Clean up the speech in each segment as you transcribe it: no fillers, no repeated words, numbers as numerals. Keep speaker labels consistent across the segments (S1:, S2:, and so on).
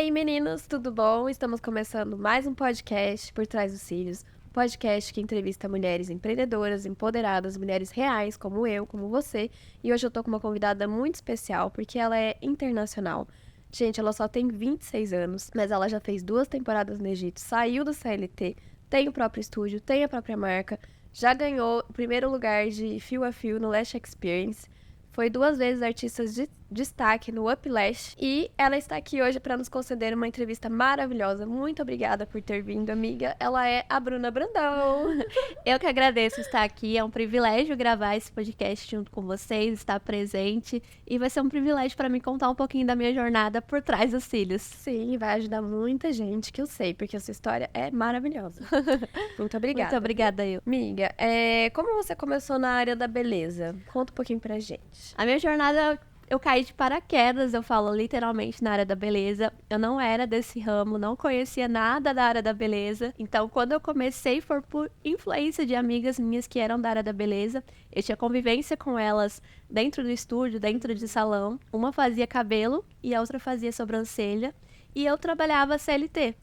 S1: aí, meninos, tudo bom? Estamos começando mais um podcast Por Trás dos Cílios. Um podcast que entrevista mulheres empreendedoras, empoderadas, mulheres reais, como eu, como você. E hoje eu tô com uma convidada muito especial, porque ela é internacional. Gente, ela só tem 26 anos, mas ela já fez 2 temporadas no Egito, saiu do CLT, tem o próprio estúdio, tem a própria marca, já ganhou o primeiro lugar de Fio a Fio no Lash Experience. Foi 2 vezes artista de destaque no Uplash e ela está aqui hoje para nos conceder uma entrevista maravilhosa. Muito obrigada por ter vindo, amiga. Ela é a Bruna Brandão.
S2: Eu que agradeço estar aqui. É um privilégio gravar esse podcast junto com vocês, estar presente. E vai ser um privilégio para mim contar um pouquinho da minha jornada por trás dos cílios.
S1: Sim, vai ajudar muita gente, que eu sei, porque a sua história é maravilhosa. Muito obrigada.
S2: Muito obrigada, eu.
S1: Amiga, como você começou na área da beleza? Conta um pouquinho pra gente.
S2: A minha jornada, eu caí de paraquedas, eu falo literalmente na área da beleza. Eu não era desse ramo, não conhecia nada da área da beleza. Então, quando eu comecei, foi por influência de amigas minhas que eram da área da beleza. Eu tinha convivência com elas dentro do estúdio, dentro de salão. Uma fazia cabelo e a outra fazia sobrancelha. E eu trabalhava CLT.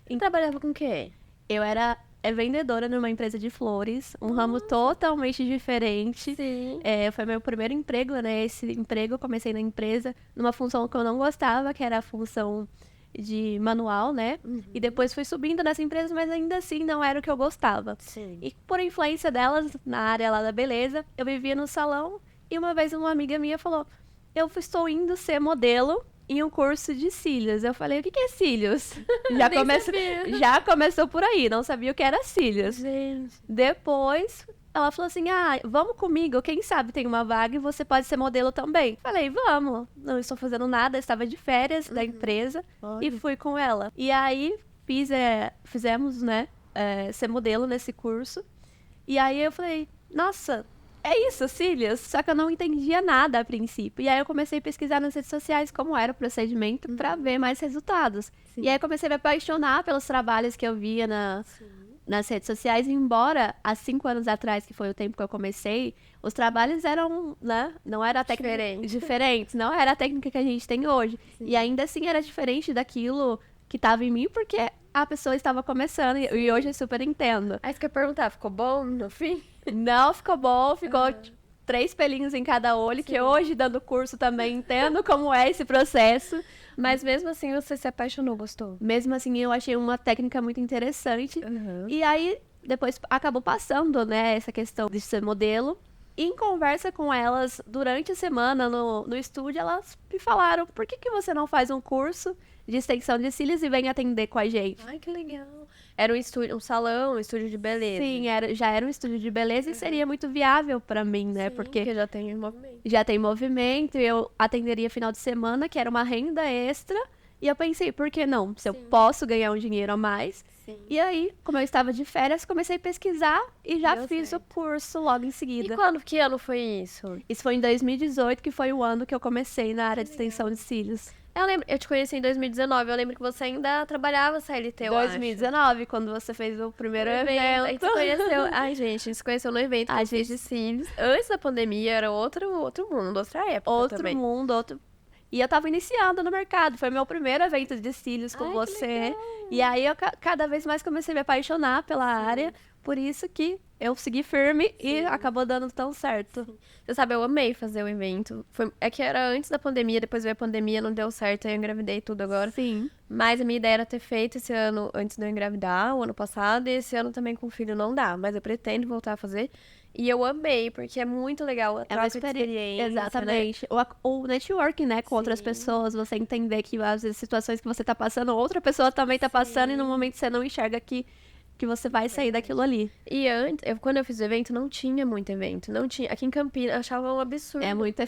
S1: E trabalhava com o quê?
S2: Eu era vendedora numa empresa de flores, um ramo totalmente diferente.
S1: Sim.
S2: Foi meu primeiro emprego, né? Esse emprego eu comecei na empresa numa função que eu não gostava, que era a função de manual, né? E depois fui subindo nessa empresa, mas ainda assim não era o que eu gostava.
S1: Sim.
S2: E por influência delas, na área lá da beleza, eu vivia no salão e uma vez uma amiga minha falou: eu estou indo ser modelo em um curso de cílios. Eu falei, o que é cílios? Já começou por aí, não sabia o que era cílios.
S1: Gente.
S2: Depois, ela falou assim, vamos comigo, quem sabe tem uma vaga e você pode ser modelo também. Falei, vamos. Não estou fazendo nada, estava de férias da empresa.
S1: Olha.
S2: E fui com ela. E aí, fizemos, né, ser modelo nesse curso. E aí eu falei, nossa, é isso, cílios. Só que eu não entendia nada a princípio. E aí eu comecei a pesquisar nas redes sociais como era o procedimento para ver mais resultados.
S1: Sim.
S2: E aí eu comecei a me apaixonar pelos trabalhos que eu via nas redes sociais. Embora há 5 anos atrás, que foi o tempo que eu comecei, os trabalhos eram, né? Não era diferentes. Não era a técnica que a gente tem hoje. Sim. E ainda assim era diferente daquilo que estava em mim, porque a pessoa estava começando. E hoje eu super entendo.
S1: Aí você quer perguntar, ficou bom no fim?
S2: Não ficou bom, ficou 3 pelinhos em cada olho, que hoje, dando curso, também entendo como é esse processo.
S1: Mas mesmo assim você se apaixonou, gostou?
S2: Mesmo assim, eu achei uma técnica muito interessante. E aí, depois acabou passando, né, essa questão de ser modelo. E em conversa com elas, durante a semana no estúdio, elas me falaram, por que você não faz um curso de extensão de cílios e vem atender com a gente?
S1: Ai, que legal. Era um estúdio, um salão, um estúdio de beleza.
S2: Sim, já era um estúdio de beleza e seria muito viável pra mim, né?
S1: Sim,
S2: porque
S1: já tem movimento.
S2: Já tem movimento, e eu atenderia final de semana, que era uma renda extra. E eu pensei, por que não? Se eu posso ganhar um dinheiro a mais.
S1: Sim.
S2: E aí, como eu estava de férias, comecei a pesquisar e já fiz o curso logo em seguida.
S1: E que ano foi isso?
S2: Isso foi em 2018, que foi o ano que eu comecei na área de extensão de cílios.
S1: Eu te conheci em 2019, eu lembro que você ainda trabalhava CLT, eu
S2: 2019, quando você fez o primeiro evento.
S1: A gente se conheceu. Ai, gente, a gente se conheceu no evento que eu fiz de cílios. Antes da pandemia, era outro mundo, outra época também.
S2: E eu tava iniciando no mercado, foi meu primeiro evento de cílios com você. E aí eu cada vez mais comecei a me apaixonar pela área, por isso que eu segui firme e acabou dando tão certo.
S1: Sim. Você sabe, eu amei fazer o evento. É que era antes da pandemia, depois veio a pandemia, não deu certo, aí eu engravidei tudo agora.
S2: Sim.
S1: Mas a minha ideia era ter feito esse ano antes de eu engravidar, o ano passado, e esse ano também com filho não dá, mas eu pretendo voltar a fazer. E eu amei, porque é muito legal a troca de experiência.
S2: Exatamente. Né? O networking, né, com outras pessoas, você entender que às vezes situações que você tá passando, outra pessoa também tá passando, e no momento você não enxerga que você vai sair daquilo ali.
S1: E antes, quando eu fiz o evento, não tinha muito evento. Não tinha. Aqui em Campinas, eu achava um absurdo.
S2: É muito...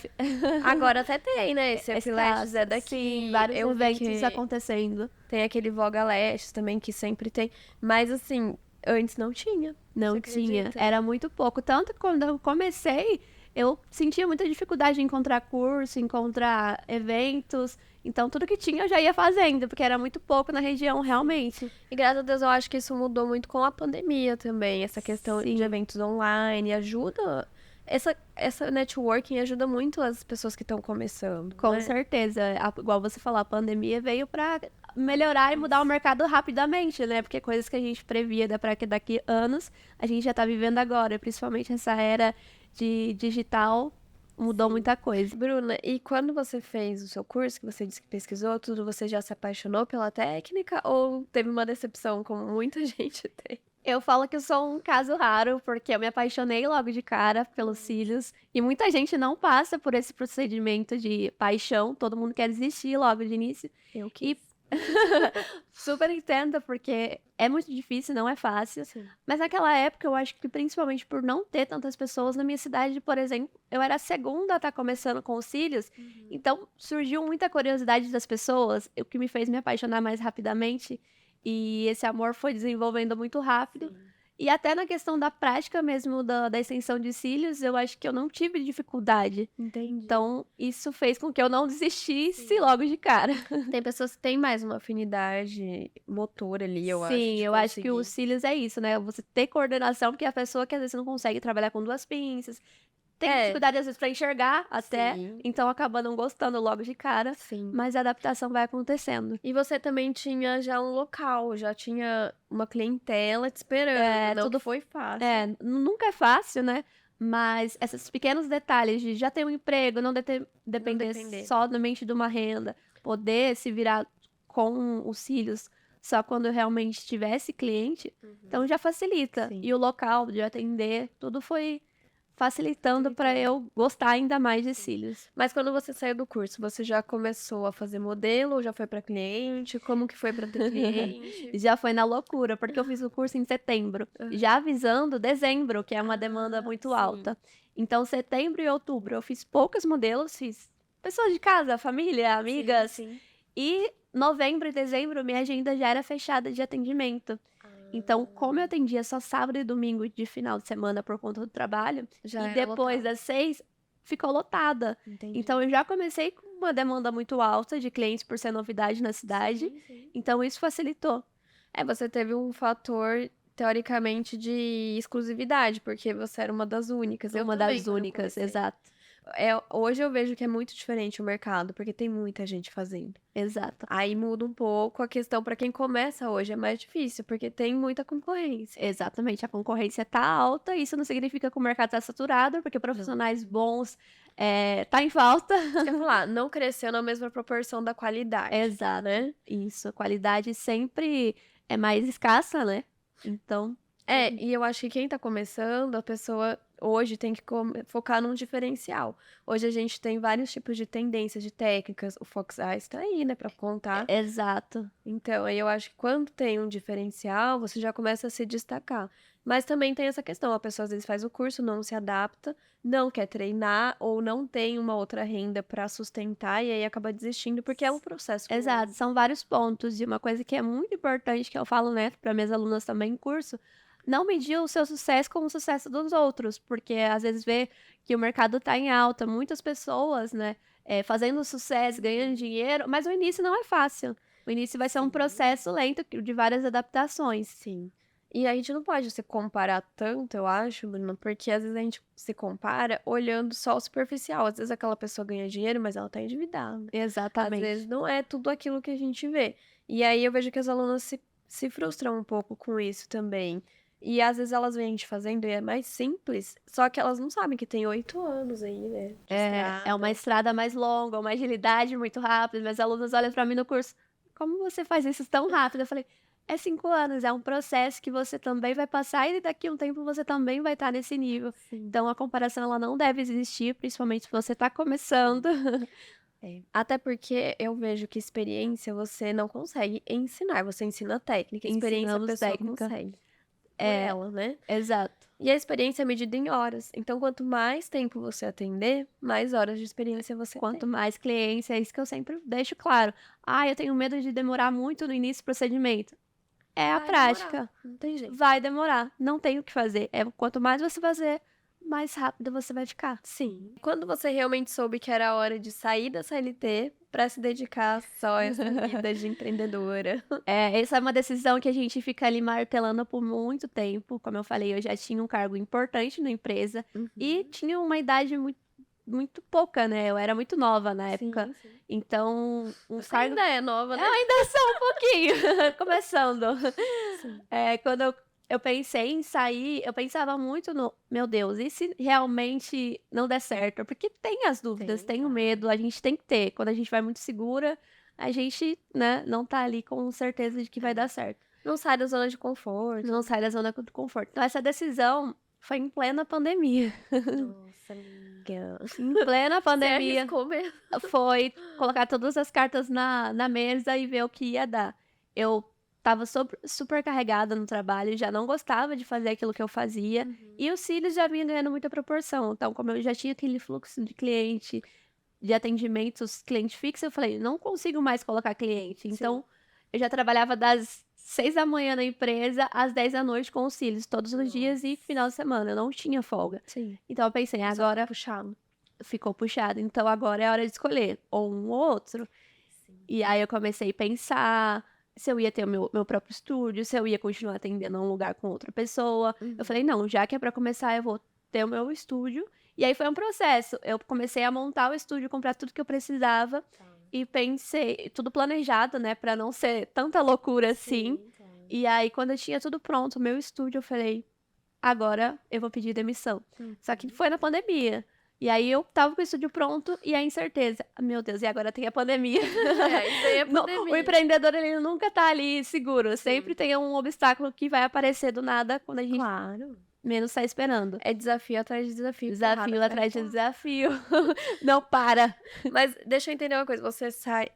S1: Agora até tem, né? Esse Epilashes é daqui.
S2: Sim, vários eventos acontecendo.
S1: Tem aquele Voga Lashes também, que sempre tem. Mas, assim, antes não tinha.
S2: Não tinha. Era muito pouco. Tanto que quando eu comecei, eu sentia muita dificuldade em encontrar curso, encontrar eventos. Então, tudo que tinha eu já ia fazendo, porque era muito pouco na região, realmente.
S1: E graças a Deus, eu acho que isso mudou muito com a pandemia também. Essa questão de eventos online ajuda. Essa networking ajuda muito as pessoas que estão começando.
S2: Com certeza. Igual você falou, a pandemia veio para melhorar e mudar o mercado rapidamente, né? Porque coisas que a gente previa daqui anos, a gente já tá vivendo agora. Principalmente essa era de digital mudou muita coisa.
S1: Bruna, e quando você fez o seu curso, que você disse que pesquisou tudo, você já se apaixonou pela técnica ou teve uma decepção, como muita gente tem?
S2: Eu falo que eu sou um caso raro, porque eu me apaixonei logo de cara pelos cílios. E muita gente não passa por esse procedimento de paixão. Todo mundo quer desistir logo de início.
S1: Eu
S2: E
S1: quis.
S2: super entendo, porque é muito difícil, não é fácil.
S1: Sim.
S2: Mas naquela época, eu acho que principalmente por não ter tantas pessoas na minha cidade, por exemplo, eu era a segunda a estar começando com os cílios. Então, surgiu muita curiosidade das pessoas, o que me fez me apaixonar mais rapidamente. E esse amor foi desenvolvendo muito rápido. E até na questão da prática mesmo, da extensão de cílios, eu acho que eu não tive dificuldade.
S1: Entendi.
S2: Então, isso fez com que eu não desistisse logo de cara.
S1: Tem pessoas que têm mais uma afinidade motor ali, eu acho.
S2: Sim,
S1: de
S2: eu acho que
S1: conseguir.
S2: os cílios é isso, né? Você ter coordenação, porque a pessoa que às vezes não consegue trabalhar com duas pinças, tem dificuldade às vezes pra enxergar até,
S1: Sim.
S2: então acaba não gostando logo de cara,
S1: Sim.
S2: mas a adaptação vai acontecendo.
S1: E você também tinha já um local, já tinha uma clientela te esperando, não
S2: tudo
S1: que foi fácil.
S2: nunca é fácil, né? Mas esses pequenos detalhes de já ter um emprego, não depender somente de uma renda, poder se virar com os cílios só quando realmente tivesse cliente, então já facilita.
S1: Sim.
S2: E o local de atender, tudo foi facilitando para eu gostar ainda mais de cílios.
S1: Mas quando você saiu do curso, você já começou a fazer modelo ou já foi para cliente? Como que foi para ter cliente?
S2: Já foi na loucura, porque eu fiz o curso em setembro, já avisando dezembro, que é uma demanda muito alta. Então, setembro e outubro eu fiz poucos modelos, fiz pessoas de casa, família, amigas.
S1: Sim.
S2: E novembro e dezembro minha agenda já era fechada de atendimento. Então, como eu atendia só sábado e domingo de final de semana por conta do trabalho,
S1: Já
S2: e
S1: era
S2: depois
S1: lotado.
S2: das 6, ficou lotada.
S1: Entendi.
S2: Então, eu já comecei com uma demanda muito alta de clientes por ser novidade na cidade.
S1: Sim.
S2: Então, isso facilitou.
S1: Você teve um fator, teoricamente, de exclusividade, porque você era uma das únicas. Eu
S2: Uma
S1: também,
S2: das
S1: quando eu
S2: únicas,
S1: comecei.
S2: exato.
S1: Hoje eu vejo que é muito diferente o mercado, porque tem muita gente fazendo.
S2: Exato.
S1: Aí muda um pouco a questão para quem começa hoje, é mais difícil, porque tem muita concorrência.
S2: Exatamente, a concorrência tá alta, isso não significa que o mercado tá saturado, porque profissionais bons tá em falta.
S1: Quer falar, não cresceu na mesma proporção da qualidade.
S2: Exato,
S1: né?
S2: Isso, a qualidade sempre é mais escassa, né? Então,
S1: E eu acho que quem tá começando, a pessoa hoje tem que focar num diferencial. Hoje a gente tem vários tipos de tendências, de técnicas. O Fox Eyes tá aí, né, pra contar.
S2: exato.
S1: Então, aí eu acho que quando tem um diferencial, você já começa a se destacar. Mas também tem essa questão, a pessoa às vezes faz o curso, não se adapta, não quer treinar ou não tem uma outra renda pra sustentar e aí acaba desistindo porque é um processo.
S2: Exato, são vários pontos. E uma coisa que é muito importante que eu falo, né, para minhas alunas também em curso, não medir o seu sucesso com o sucesso dos outros, porque às vezes vê que o mercado tá em alta, muitas pessoas, né, fazendo sucesso, ganhando dinheiro, mas o início não é fácil. O início vai ser um processo lento de várias adaptações.
S1: Sim. E a gente não pode se comparar tanto, eu acho, Bruna, porque às vezes a gente se compara olhando só o superficial. Às vezes aquela pessoa ganha dinheiro, mas ela tá endividada. Às
S2: Exatamente.
S1: vezes não é tudo aquilo que a gente vê. E aí eu vejo que as alunas se frustram um pouco com isso também. E às vezes elas veem a gente fazendo e é mais simples, só que elas não sabem que tem 8 anos aí, né? de
S2: É uma estrada mais longa, uma agilidade muito rápida. Meus alunos olham para mim no curso, como você faz isso tão rápido? Eu falei, é 5 anos, é um processo que você também vai passar e daqui a um tempo você também vai estar nesse nível.
S1: Sim.
S2: Então a comparação ela não deve existir, principalmente se você está começando.
S1: Até porque eu vejo que experiência você não consegue ensinar, você ensina técnica. Experiência a
S2: Ensinamos
S1: pessoa
S2: técnica.
S1: consegue. Ela, né?
S2: Exato.
S1: E a experiência é medida em horas. Então, quanto mais tempo você atender, mais horas de experiência você
S2: Quanto mais clientes, é isso que eu sempre deixo claro. Eu tenho medo de demorar muito no início do procedimento. É a
S1: Vai
S2: prática.
S1: demorar, não tem jeito.
S2: Vai demorar, não tem o que fazer. Quanto mais você fazer, mais rápido você vai ficar.
S1: Sim. Quando você realmente soube que era a hora de sair da CLT para se dedicar só a essa vida de empreendedora?
S2: Essa é uma decisão que a gente fica ali martelando por muito tempo. Como eu falei, eu já tinha um cargo importante na empresa e tinha uma idade muito, muito pouca, né? Eu era muito nova na época.
S1: Sim.
S2: Então, um
S1: Você
S2: cargo...
S1: ainda é nova, né?
S2: Eu ainda sou um pouquinho, começando. Quando eu pensei em sair, eu pensava muito no, meu Deus, e se realmente não der certo? Porque tem as dúvidas, tem o medo, a gente tem que ter. Quando a gente vai muito segura, a gente, né, não tá ali com certeza de que vai dar certo.
S1: Não sai da zona de conforto.
S2: Não sai da zona de conforto. Então, essa decisão foi em plena pandemia.
S1: Nossa, amiga.
S2: Em plena pandemia.
S1: Você arriscou mesmo.
S2: Foi colocar todas as cartas na mesa e ver o que ia dar. Eu tava super carregada no trabalho, já não gostava de fazer aquilo que eu fazia. E os cílios já vinham ganhando muita proporção. Então, como eu já tinha aquele fluxo de cliente, de atendimentos, cliente fixo, eu falei, não consigo mais colocar cliente. Então, eu já trabalhava das 6 da manhã na empresa às 10 da noite com os cílios, todos os dias e final de semana. Eu não tinha folga.
S1: Sim.
S2: Então, eu pensei, agora
S1: Puxado.
S2: ficou puxado. Então, agora é hora de escolher ou um ou outro. E aí, eu comecei a pensar se eu ia ter o meu próprio estúdio, se eu ia continuar atendendo um lugar com outra pessoa. Eu falei, não, já que é pra começar, eu vou ter o meu estúdio. E aí, foi um processo. Eu comecei a montar o estúdio, comprar tudo que eu precisava. E pensei, tudo planejado, né, pra não ser tanta loucura assim. E aí, quando eu tinha tudo pronto, o meu estúdio, eu falei, agora eu vou pedir demissão. Só que foi na pandemia. E aí eu tava com o estúdio pronto e a incerteza. Meu Deus, e agora tem a pandemia.
S1: Isso aí é pandemia.
S2: O empreendedor, ele nunca tá ali seguro. Sempre tem um obstáculo que vai aparecer do nada quando a gente menos tá esperando.
S1: É desafio atrás de desafio.
S2: Desafio atrás de desafio. Não para.
S1: Mas deixa eu entender uma coisa.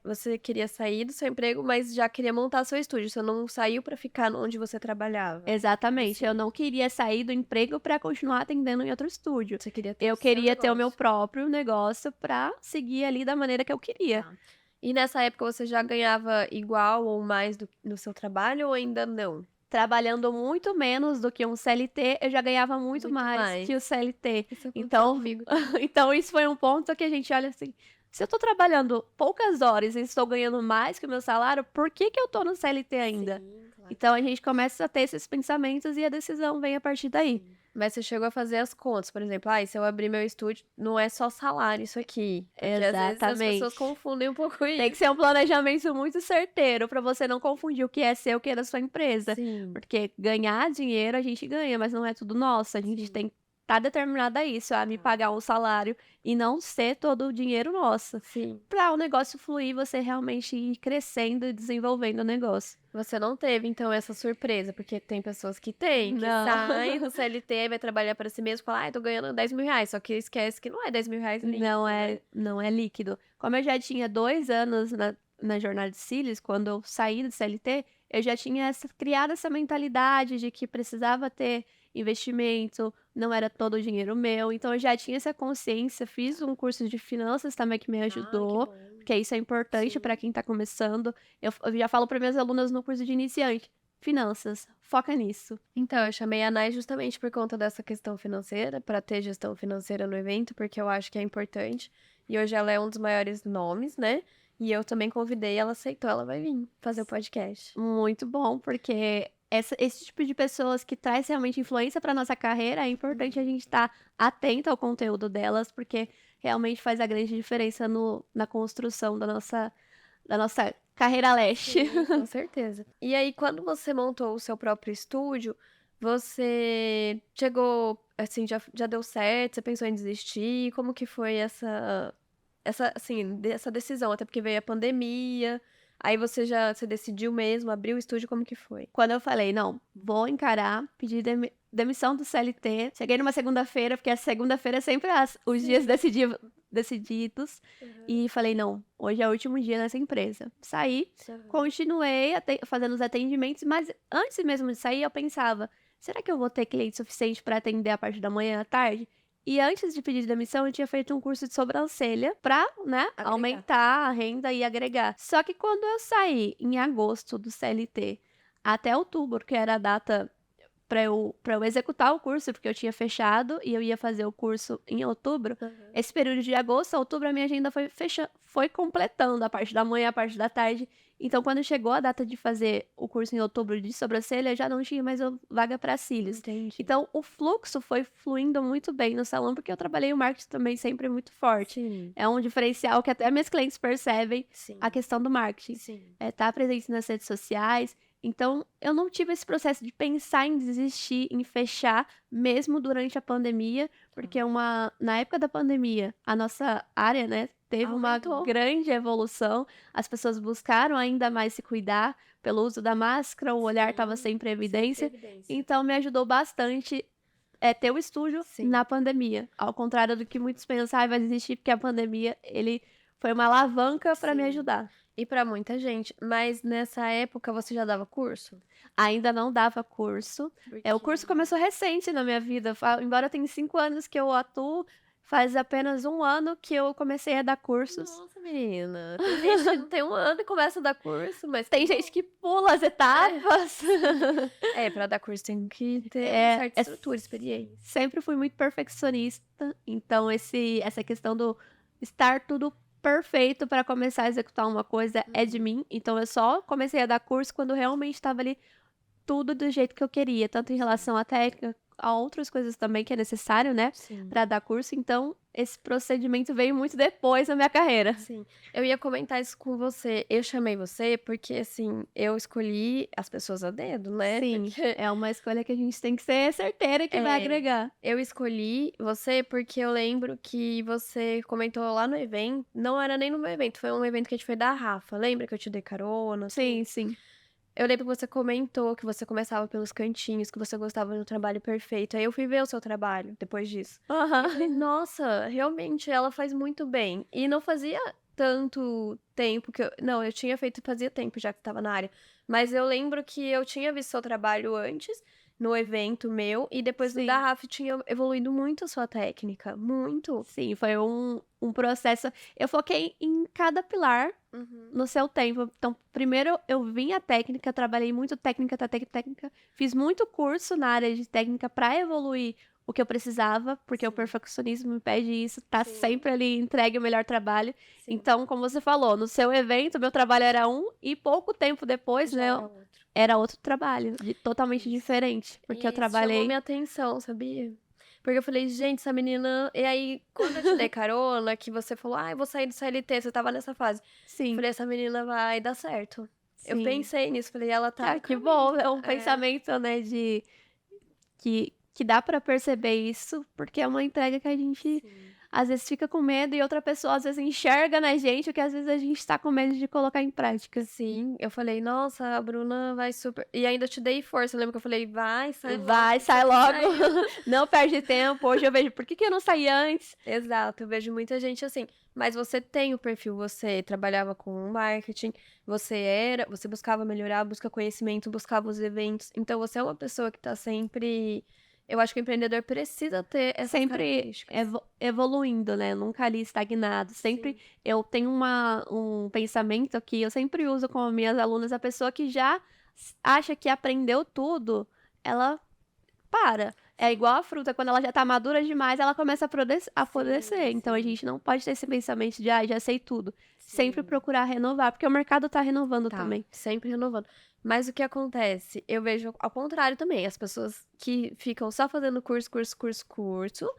S1: Você queria sair do seu emprego, mas já queria montar seu estúdio. Você não saiu pra ficar onde você trabalhava.
S2: Exatamente. Eu não queria sair do emprego pra continuar atendendo em outro estúdio.
S1: Você queria ter
S2: Eu
S1: o seu
S2: queria ter o meu
S1: negócio.
S2: próprio negócio pra seguir ali da maneira que eu queria.
S1: E nessa época você já ganhava igual ou mais no seu trabalho ou ainda não?
S2: Trabalhando muito menos do que um CLT, eu já ganhava muito mais que o CLT.
S1: Isso aconteceu
S2: Então,
S1: comigo.
S2: então, isso foi um ponto que a gente olha assim, se eu tô trabalhando poucas horas e estou ganhando mais que o meu salário, por que eu tô no CLT ainda?
S1: Sim, claro.
S2: Então, a gente começa a ter esses pensamentos e a decisão vem a partir daí.
S1: Mas você chegou a fazer as contas, por exemplo, se eu abrir meu estúdio, não é só salário isso aqui. Porque às vezes as
S2: Exatamente.
S1: pessoas confundem um pouco isso.
S2: Tem que ser um planejamento muito certeiro pra você não confundir o que é seu, o que é da sua empresa.
S1: Sim.
S2: Porque ganhar dinheiro a gente ganha, mas não é tudo nosso. A gente tem que estar determinada a isso, a me pagar um salário e não ser todo o dinheiro nosso.
S1: Sim.
S2: Pra o negócio fluir, você realmente ir crescendo e desenvolvendo o negócio.
S1: Você não teve, então, essa surpresa, porque tem pessoas que têm, que
S2: Não.
S1: saem do CLT e vai trabalhar para si mesmo e fala, tô ganhando 10 mil reais, só que esquece que não é 10 mil reais líquido,
S2: Não é líquido. Como eu já tinha 2 anos na jornada de cílios, quando eu saí do CLT, eu já tinha criado essa mentalidade de que precisava ter investimento, não era todo o dinheiro meu, então eu já tinha essa consciência, fiz um curso de finanças também que me ajudou, porque isso é importante para quem tá começando. Eu já falo para minhas alunas no curso de iniciante, finanças, foca nisso.
S1: Então, eu chamei a Nai justamente por conta dessa questão financeira, para ter gestão financeira no evento, porque eu acho que é importante, e hoje ela é um dos maiores nomes, né? E eu também convidei, ela aceitou, ela vai vir fazer o podcast.
S2: Muito bom, porque esse tipo de pessoas que traz realmente influência para nossa carreira, é importante a gente estar atento ao conteúdo delas, porque realmente faz a grande diferença na construção da nossa carreira leste.
S1: Sim, com certeza. E aí, quando você montou o seu próprio estúdio, você chegou, assim, já deu certo? Você pensou em desistir? Como que foi essa decisão? Até porque veio a pandemia. Aí você decidiu mesmo, abriu o estúdio, como que foi?
S2: Quando eu falei, não, vou encarar, pedir demissão do CLT. Cheguei numa segunda-feira, porque a segunda-feira é sempre os dias decididos. E falei, não, hoje é o último dia nessa empresa. Saí, continuei fazendo os atendimentos, mas antes mesmo de sair, eu pensava, será que eu vou ter cliente suficiente para atender a parte da manhã à tarde? E antes de pedir demissão, eu tinha feito um curso de sobrancelha pra, né, aumentar a renda e agregar. Só que quando eu saí em agosto do CLT até outubro, que era a data para eu executar o curso, porque eu tinha fechado e eu ia fazer o curso em outubro. Esse período de agosto a outubro, a minha agenda foi completando a parte da manhã, a parte da tarde. Então, quando chegou a data de fazer o curso em outubro de sobrancelha, já não tinha mais vaga para cílios.
S1: Entendi.
S2: Então, o fluxo foi fluindo muito bem no salão, porque eu trabalhei o marketing também sempre muito forte.
S1: Sim.
S2: É um diferencial que até minhas clientes percebem,
S1: Sim.
S2: a questão do marketing.
S1: Sim.
S2: Tá presente nas redes sociais. Então, eu não tive esse processo de pensar em desistir, em fechar, mesmo durante a pandemia, porque na época da pandemia, a nossa área, né, teve
S1: Aumentou.
S2: uma grande evolução. As pessoas buscaram ainda mais se cuidar pelo uso da máscara, o olhar estava sempre em evidência. Então, me ajudou bastante ter o estúdio
S1: Sim.
S2: na pandemia. Ao contrário do que muitos pensam, vai desistir porque a pandemia, ele foi uma alavanca para me
S1: Sim.
S2: ajudar.
S1: E pra muita gente. Mas nessa época você já dava curso?
S2: Ainda não dava curso. O curso começou recente na minha vida. Embora eu tenha 5 anos que eu atuo, faz apenas 1 ano que eu comecei a dar cursos.
S1: Nossa, menina. Tem gente que não tem 1 ano e começa a dar curso, mas
S2: Tem gente que pula as etapas.
S1: pra dar curso tem que ter uma certa estrutura, experiência.
S2: Sempre fui muito perfeccionista. Então, essa questão do estar tudo perfeito para começar a executar uma coisa é de mim. Então, eu só comecei a dar curso quando realmente estava ali tudo do jeito que eu queria, tanto em relação à técnica, a outras coisas também que é necessário, né,
S1: Sim.
S2: para dar curso. Então, esse procedimento veio muito depois na minha carreira.
S1: Sim. Eu ia comentar isso com você. Eu chamei você porque, assim, eu escolhi as pessoas a dedo, né?
S2: Sim,
S1: Porque
S2: é uma escolha que a gente tem que ser certeira que vai agregar.
S1: eu escolhi você porque eu lembro que você comentou lá no evento. Não era nem no meu evento, foi um evento que a gente foi da Rafa. Lembra que eu te dei carona?
S2: Sim, sim.
S1: Eu lembro que você comentou que você começava pelos cantinhos, que você gostava do trabalho perfeito. Aí eu fui ver o seu trabalho depois disso. E eu falei, nossa, realmente ela faz muito bem. E não fazia tanto tempo que eu. Não, eu tinha feito fazia tempo já que estava na área. Mas eu lembro que eu tinha visto seu trabalho antes, no evento meu, e depois
S2: Sim.
S1: do da RAF tinha evoluído muito a sua técnica. Muito.
S2: Sim, foi um processo. Eu foquei em cada pilar no seu tempo. Então, primeiro eu vim a técnica, trabalhei muito técnica, fiz muito curso na área de técnica para evoluir o que eu precisava, porque o perfeccionismo me pede isso, tá sempre ali entregue o melhor trabalho.
S1: Sim.
S2: Então, como você falou, no seu evento, meu trabalho era e pouco tempo depois,
S1: Já
S2: né,
S1: era outro.
S2: era outro trabalho, totalmente diferente, porque eu
S1: Isso
S2: trabalhei.
S1: chamou minha atenção, sabia? Porque eu falei, gente, essa menina. E aí, quando eu te dei carona, que você falou, eu vou sair do CLT, você tava nessa fase.
S2: Sim.
S1: Eu falei, essa menina vai dar certo. Eu
S2: Sim.
S1: pensei nisso, falei, ela tá.
S2: Que bom, é um pensamento, né, de que dá pra perceber isso, porque é uma entrega que a gente às vezes fica com medo e outra pessoa às vezes enxerga na gente o que às vezes a gente tá com medo de colocar em prática.
S1: Sim, eu falei, nossa, a Bruna vai super. E ainda te dei força. Eu lembro que eu falei, vai, sai logo.
S2: Vai, sai logo. Não perde tempo. Hoje eu vejo, por que eu não saí antes?
S1: Exato, eu vejo muita gente assim. Mas você tem o perfil, você trabalhava com marketing, você buscava melhorar, busca conhecimento, buscava os eventos. Então você é uma pessoa que tá sempre. Eu acho que o empreendedor precisa ter essas
S2: sempre evoluindo, né? Nunca ali estagnado. Sempre eu tenho um pensamento que eu sempre uso com minhas alunas, a pessoa que já acha que aprendeu tudo, ela para. É igual a fruta, quando ela já tá madura demais, ela começa a apodrecer. Então a gente não pode ter esse pensamento de, já sei tudo. Sempre procurar renovar, porque o mercado tá renovando também.
S1: Sempre renovando. Mas o que acontece? Eu vejo ao contrário também. As pessoas que ficam só fazendo curso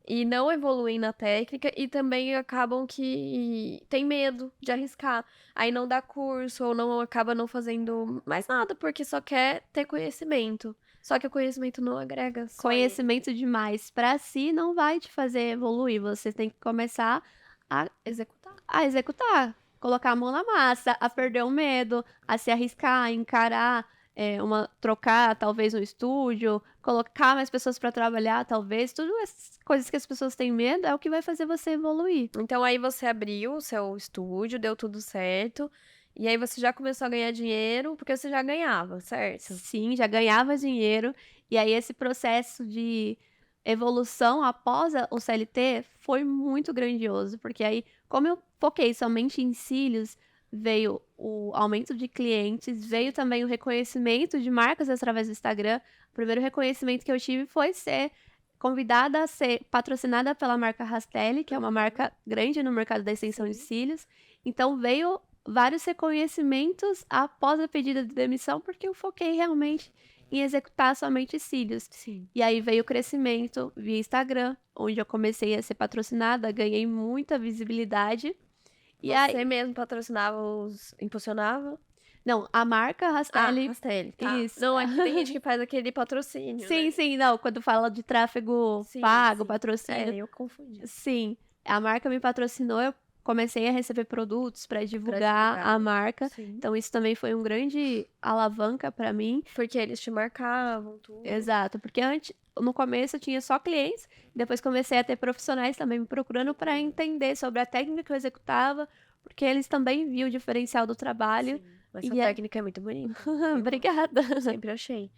S1: e não evoluem na técnica e também acabam que tem medo de arriscar. Aí não dá curso ou não acaba não fazendo mais nada porque só quer ter conhecimento. Só que o conhecimento não agrega.
S2: Conhecimento demais pra si não vai te fazer evoluir. Você tem que começar a executar. Colocar a mão na massa, a perder o medo, a se arriscar, a encarar, trocar talvez um estúdio, colocar mais pessoas para trabalhar, talvez. Tudo essas coisas que as pessoas têm medo é o que vai fazer você evoluir.
S1: Então aí você abriu o seu estúdio, deu tudo certo. E aí você já começou a ganhar dinheiro, porque você já ganhava, certo?
S2: Sim, já ganhava dinheiro. E aí esse processo de evolução após o CLT foi muito grandioso, porque aí, como eu foquei somente em cílios, veio o aumento de clientes, veio também o reconhecimento de marcas através do Instagram. O primeiro reconhecimento que eu tive foi ser convidada a ser patrocinada pela marca Rastelli, que é uma marca grande no mercado da extensão de cílios. Então, veio vários reconhecimentos após a pedida de demissão, porque eu foquei realmente em executar somente cílios.
S1: Sim.
S2: E aí veio o crescimento via Instagram, onde eu comecei a ser patrocinada, ganhei muita visibilidade. E
S1: Você
S2: aí,
S1: mesmo patrocinava impulsionava?
S2: não, a marca Rastelli.
S1: Rastelli, tá.
S2: Isso.
S1: Não, é que tem gente que faz aquele patrocínio,
S2: Sim,
S1: né?
S2: sim, não, quando fala de tráfego
S1: Sim,
S2: pago,
S1: sim.
S2: patrocínio.
S1: Eu confundi.
S2: Sim, a marca me patrocinou, eu comecei a receber produtos para divulgar a marca.
S1: Sim.
S2: Então isso também foi um grande alavanca para mim.
S1: Porque eles te marcavam, tudo.
S2: Exato, porque antes, no começo eu tinha só clientes, depois comecei a ter profissionais também me procurando para entender sobre a técnica que eu executava, porque eles também viam o diferencial do trabalho.
S1: Sim. Mas
S2: E
S1: sua técnica é muito bonita.
S2: Obrigada.
S1: Sempre achei.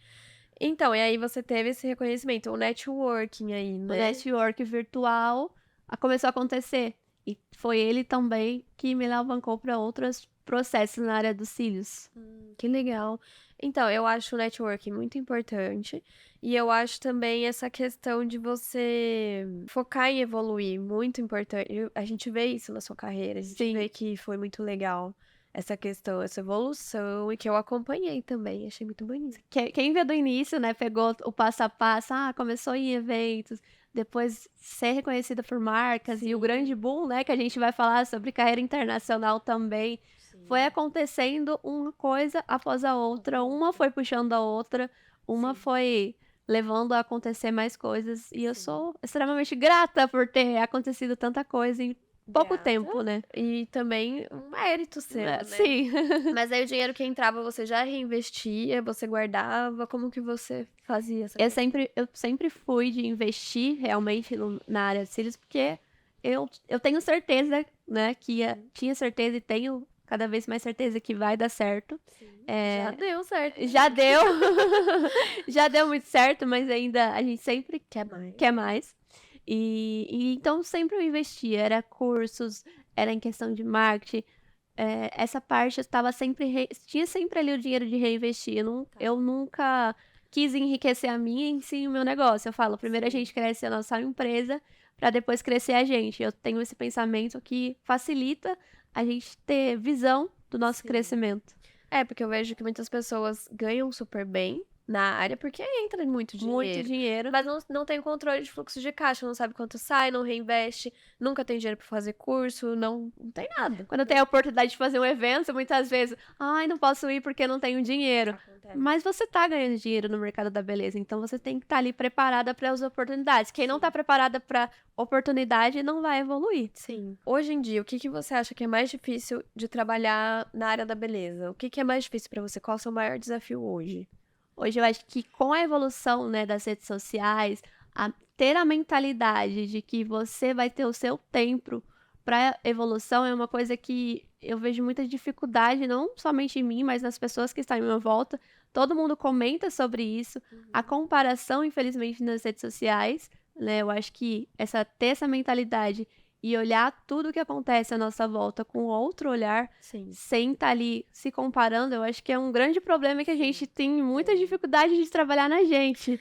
S1: Então, e aí você teve esse reconhecimento, o networking aí,
S2: O
S1: né?
S2: network virtual começou a acontecer. E foi ele também que me alavancou para outros processos na área dos cílios.
S1: Que legal. Então, eu acho o networking muito importante. E eu acho também essa questão de você focar em evoluir muito importante. A gente vê isso na sua carreira, a gente
S2: Sim.
S1: vê que foi muito legal essa questão, essa evolução, e que eu acompanhei também, achei muito bonito.
S2: Quem veio do início, né, pegou o passo a passo, começou em eventos, depois ser reconhecida por marcas, e o grande boom, né, que a gente vai falar sobre carreira internacional também, foi acontecendo uma coisa após a outra, uma foi puxando a outra, uma foi levando a acontecer mais coisas, e eu sou extremamente grata por ter acontecido tanta coisa em pouco tempo, né?
S1: E também um mérito seu, né?
S2: Sim.
S1: Mas aí o dinheiro que entrava, você já reinvestia, você guardava? Como que você fazia essa
S2: Eu
S1: coisa?
S2: sempre fui de investir realmente na área de cílios, porque eu tenho certeza, né, tinha certeza e tenho cada vez mais certeza que vai dar certo.
S1: Já deu certo.
S2: Já deu. Já deu muito certo, mas ainda a gente sempre quer mais. E então sempre eu investia. Era cursos, era em questão de marketing. Essa parte eu estava sempre. Tinha sempre ali o dinheiro de reinvestir. Eu nunca quis enriquecer a minha em si o meu negócio. Eu falo, primeiro a gente cresce a nossa empresa para depois crescer a gente. Eu tenho esse pensamento que facilita a gente ter visão do nosso crescimento.
S1: Porque eu vejo que muitas pessoas ganham super bem na área porque entra muito dinheiro.
S2: Muito dinheiro.
S1: Mas não tem controle de fluxo de caixa, não sabe quanto sai, não reinveste, nunca tem dinheiro pra fazer curso, não tem nada.
S2: Quando tem a oportunidade de fazer um evento, muitas vezes, não posso ir porque não tenho dinheiro. Mas você tá ganhando dinheiro no mercado da beleza, então você tem que estar ali preparada para as oportunidades. Quem não tá preparada para oportunidade não vai evoluir.
S1: Sim. Hoje em dia, o que você acha que é mais difícil de trabalhar na área da beleza? O que é mais difícil pra você? Qual é o seu maior desafio hoje?
S2: Hoje eu acho que com a evolução, né, das redes sociais, ter a mentalidade de que você vai ter o seu tempo para evolução é uma coisa que eu vejo muita dificuldade, não somente em mim, mas nas pessoas que estão em minha volta. Todo mundo comenta sobre isso. A comparação, infelizmente, nas redes sociais, né? Eu acho que ter essa mentalidade e olhar tudo que acontece à nossa volta com outro olhar, sem estar ali se comparando, eu acho que é um grande problema que a gente tem muita dificuldade de trabalhar na gente.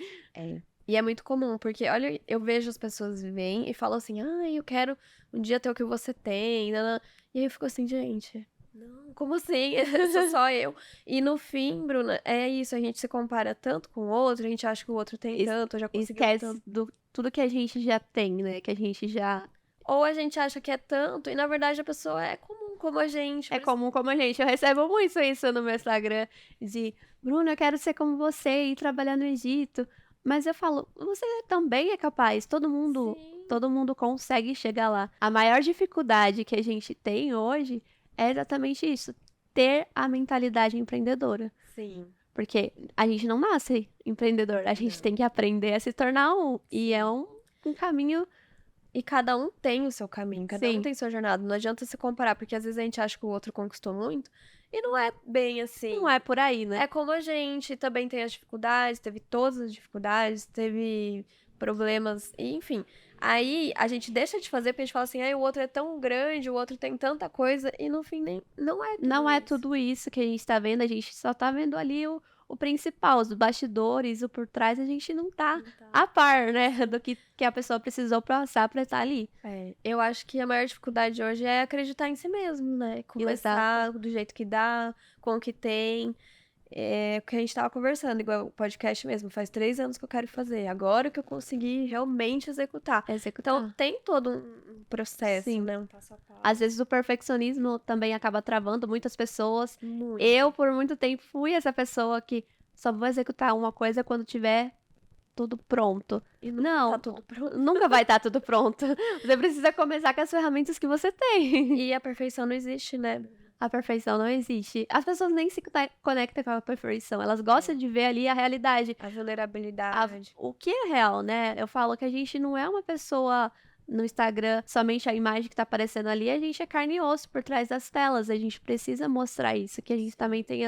S1: E é muito comum, porque, olha, eu vejo as pessoas vêm e falam assim, eu quero um dia ter o que você tem, e aí eu fico assim, gente, não, como assim? Sou só eu. E no fim, Bruna, é isso, a gente se compara tanto com o outro, a gente acha que o outro tem tanto, já conseguiu
S2: Esquece tudo que a gente já tem, né, que a gente já...
S1: Ou a gente acha que é tanto, e na verdade a pessoa é comum como a gente.
S2: É comum como a gente. Eu recebo muito isso no meu Instagram, de, Bruna, eu quero ser como você e trabalhar no Egito. Mas eu falo, você também é capaz, todo mundo consegue chegar lá. A maior dificuldade que a gente tem hoje é exatamente isso, ter a mentalidade empreendedora.
S1: Sim.
S2: Porque a gente não nasce empreendedor, a gente tem que aprender a se tornar um. E é um caminho...
S1: E cada um tem o seu caminho, cada um tem sua jornada. Não adianta se comparar, porque às vezes a gente acha que o outro conquistou muito e não é bem assim.
S2: Não é por aí, né?
S1: É como a gente também tem as dificuldades, teve todas as dificuldades, teve problemas, enfim. Aí a gente deixa de fazer porque a gente fala assim, o outro é tão grande, o outro tem tanta coisa, e no fim não é tudo
S2: Não é
S1: isso.
S2: tudo isso que a gente tá vendo, a gente só tá vendo ali o principal, os bastidores, o por trás, a gente não tá a par, né, do que a pessoa precisou passar pra estar ali.
S1: Eu acho que a maior dificuldade hoje é acreditar em si mesmo, né? Começar do jeito que dá, com o que tem. É o que a gente tava conversando, igual o podcast mesmo. Faz 3 anos que eu quero fazer. Agora que eu consegui realmente executar. Então, tem todo um processo,
S2: Sim.
S1: né? Um passo a passo.
S2: Às vezes o perfeccionismo também acaba travando muitas pessoas.
S1: Muito.
S2: Eu, por muito tempo, fui essa pessoa que só vou executar uma coisa quando tiver tudo pronto.
S1: E nunca
S2: Não,
S1: tá tudo pronto.
S2: nunca vai estar tudo pronto. Você precisa começar com as ferramentas que você tem.
S1: E a perfeição não existe, né?
S2: A perfeição não existe. As pessoas nem se conectam com a perfeição. Elas gostam de ver ali a realidade.
S1: A vulnerabilidade.
S2: O que é real, né? Eu falo que a gente não é uma pessoa no Instagram, somente a imagem que tá aparecendo ali, a gente é carne e osso por trás das telas. A gente precisa mostrar isso, que a gente também tem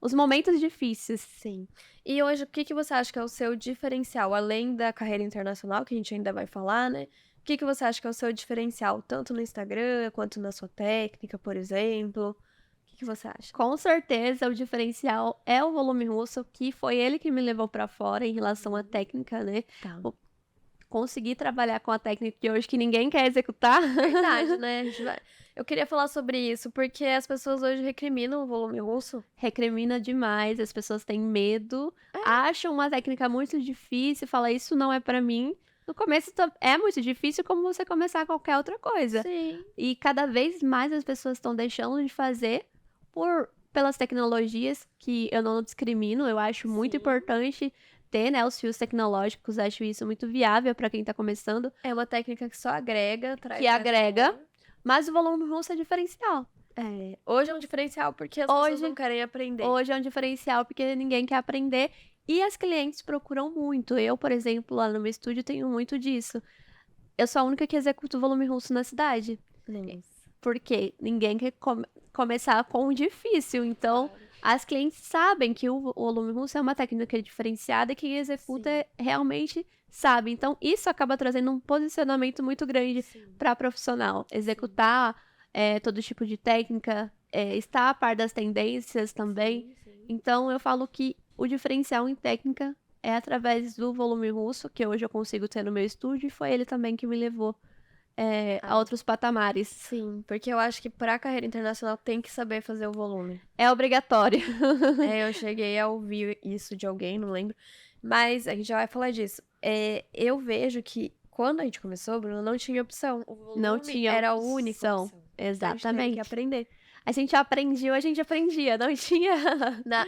S2: os momentos difíceis.
S1: Sim. E hoje, o que você acha que é o seu diferencial? Além da carreira internacional, que a gente ainda vai falar, né? O que você acha que é o seu diferencial, tanto no Instagram quanto na sua técnica, por exemplo? O que você acha?
S2: Com certeza, o diferencial é o volume russo, que foi ele que me levou pra fora em relação à técnica, né?
S1: Tá.
S2: Conseguir trabalhar com a técnica de hoje que ninguém quer executar.
S1: Verdade, né? Eu queria falar sobre isso, porque as pessoas hoje recriminam o volume russo.
S2: Recrimina demais, as pessoas têm medo, acham uma técnica muito difícil, fala isso não é pra mim. No começo é muito difícil, como você começar qualquer outra coisa.
S1: Sim.
S2: E cada vez mais as pessoas estão deixando de fazer pelas tecnologias, que eu não discrimino, eu acho muito importante ter, né, os fios tecnológicos, acho isso muito viável para quem tá começando.
S1: É uma técnica que só agrega, traz
S2: Que agrega,
S1: valor.
S2: mas o volume russo é diferencial.
S1: Hoje é um diferencial porque as pessoas não querem aprender.
S2: Hoje é um diferencial porque ninguém quer aprender e as clientes procuram muito. Eu, por exemplo, lá no meu estúdio tenho muito disso. Eu sou a única que executa o volume russo na cidade. Porque ninguém quer começar com o difícil. Então, as clientes sabem que o volume russo é uma técnica diferenciada e quem executa realmente sabe. Então, isso acaba trazendo um posicionamento muito grande para a profissional. Executar todo tipo de técnica, estar a par das tendências também. Então, eu falo que o diferencial em técnica é através do volume russo, que hoje eu consigo ter no meu estúdio, e foi ele também que me levou a outros patamares.
S1: Sim, porque eu acho que para a carreira internacional tem que saber fazer o volume.
S2: É obrigatório.
S1: Eu cheguei a ouvir isso de alguém, não lembro, mas a gente já vai falar disso. Eu vejo que quando a gente começou, Bruno, não tinha opção. O volume
S2: Não tinha
S1: era a única opção.
S2: Exatamente.
S1: A gente teve que aprender.
S2: A gente aprendia, não tinha.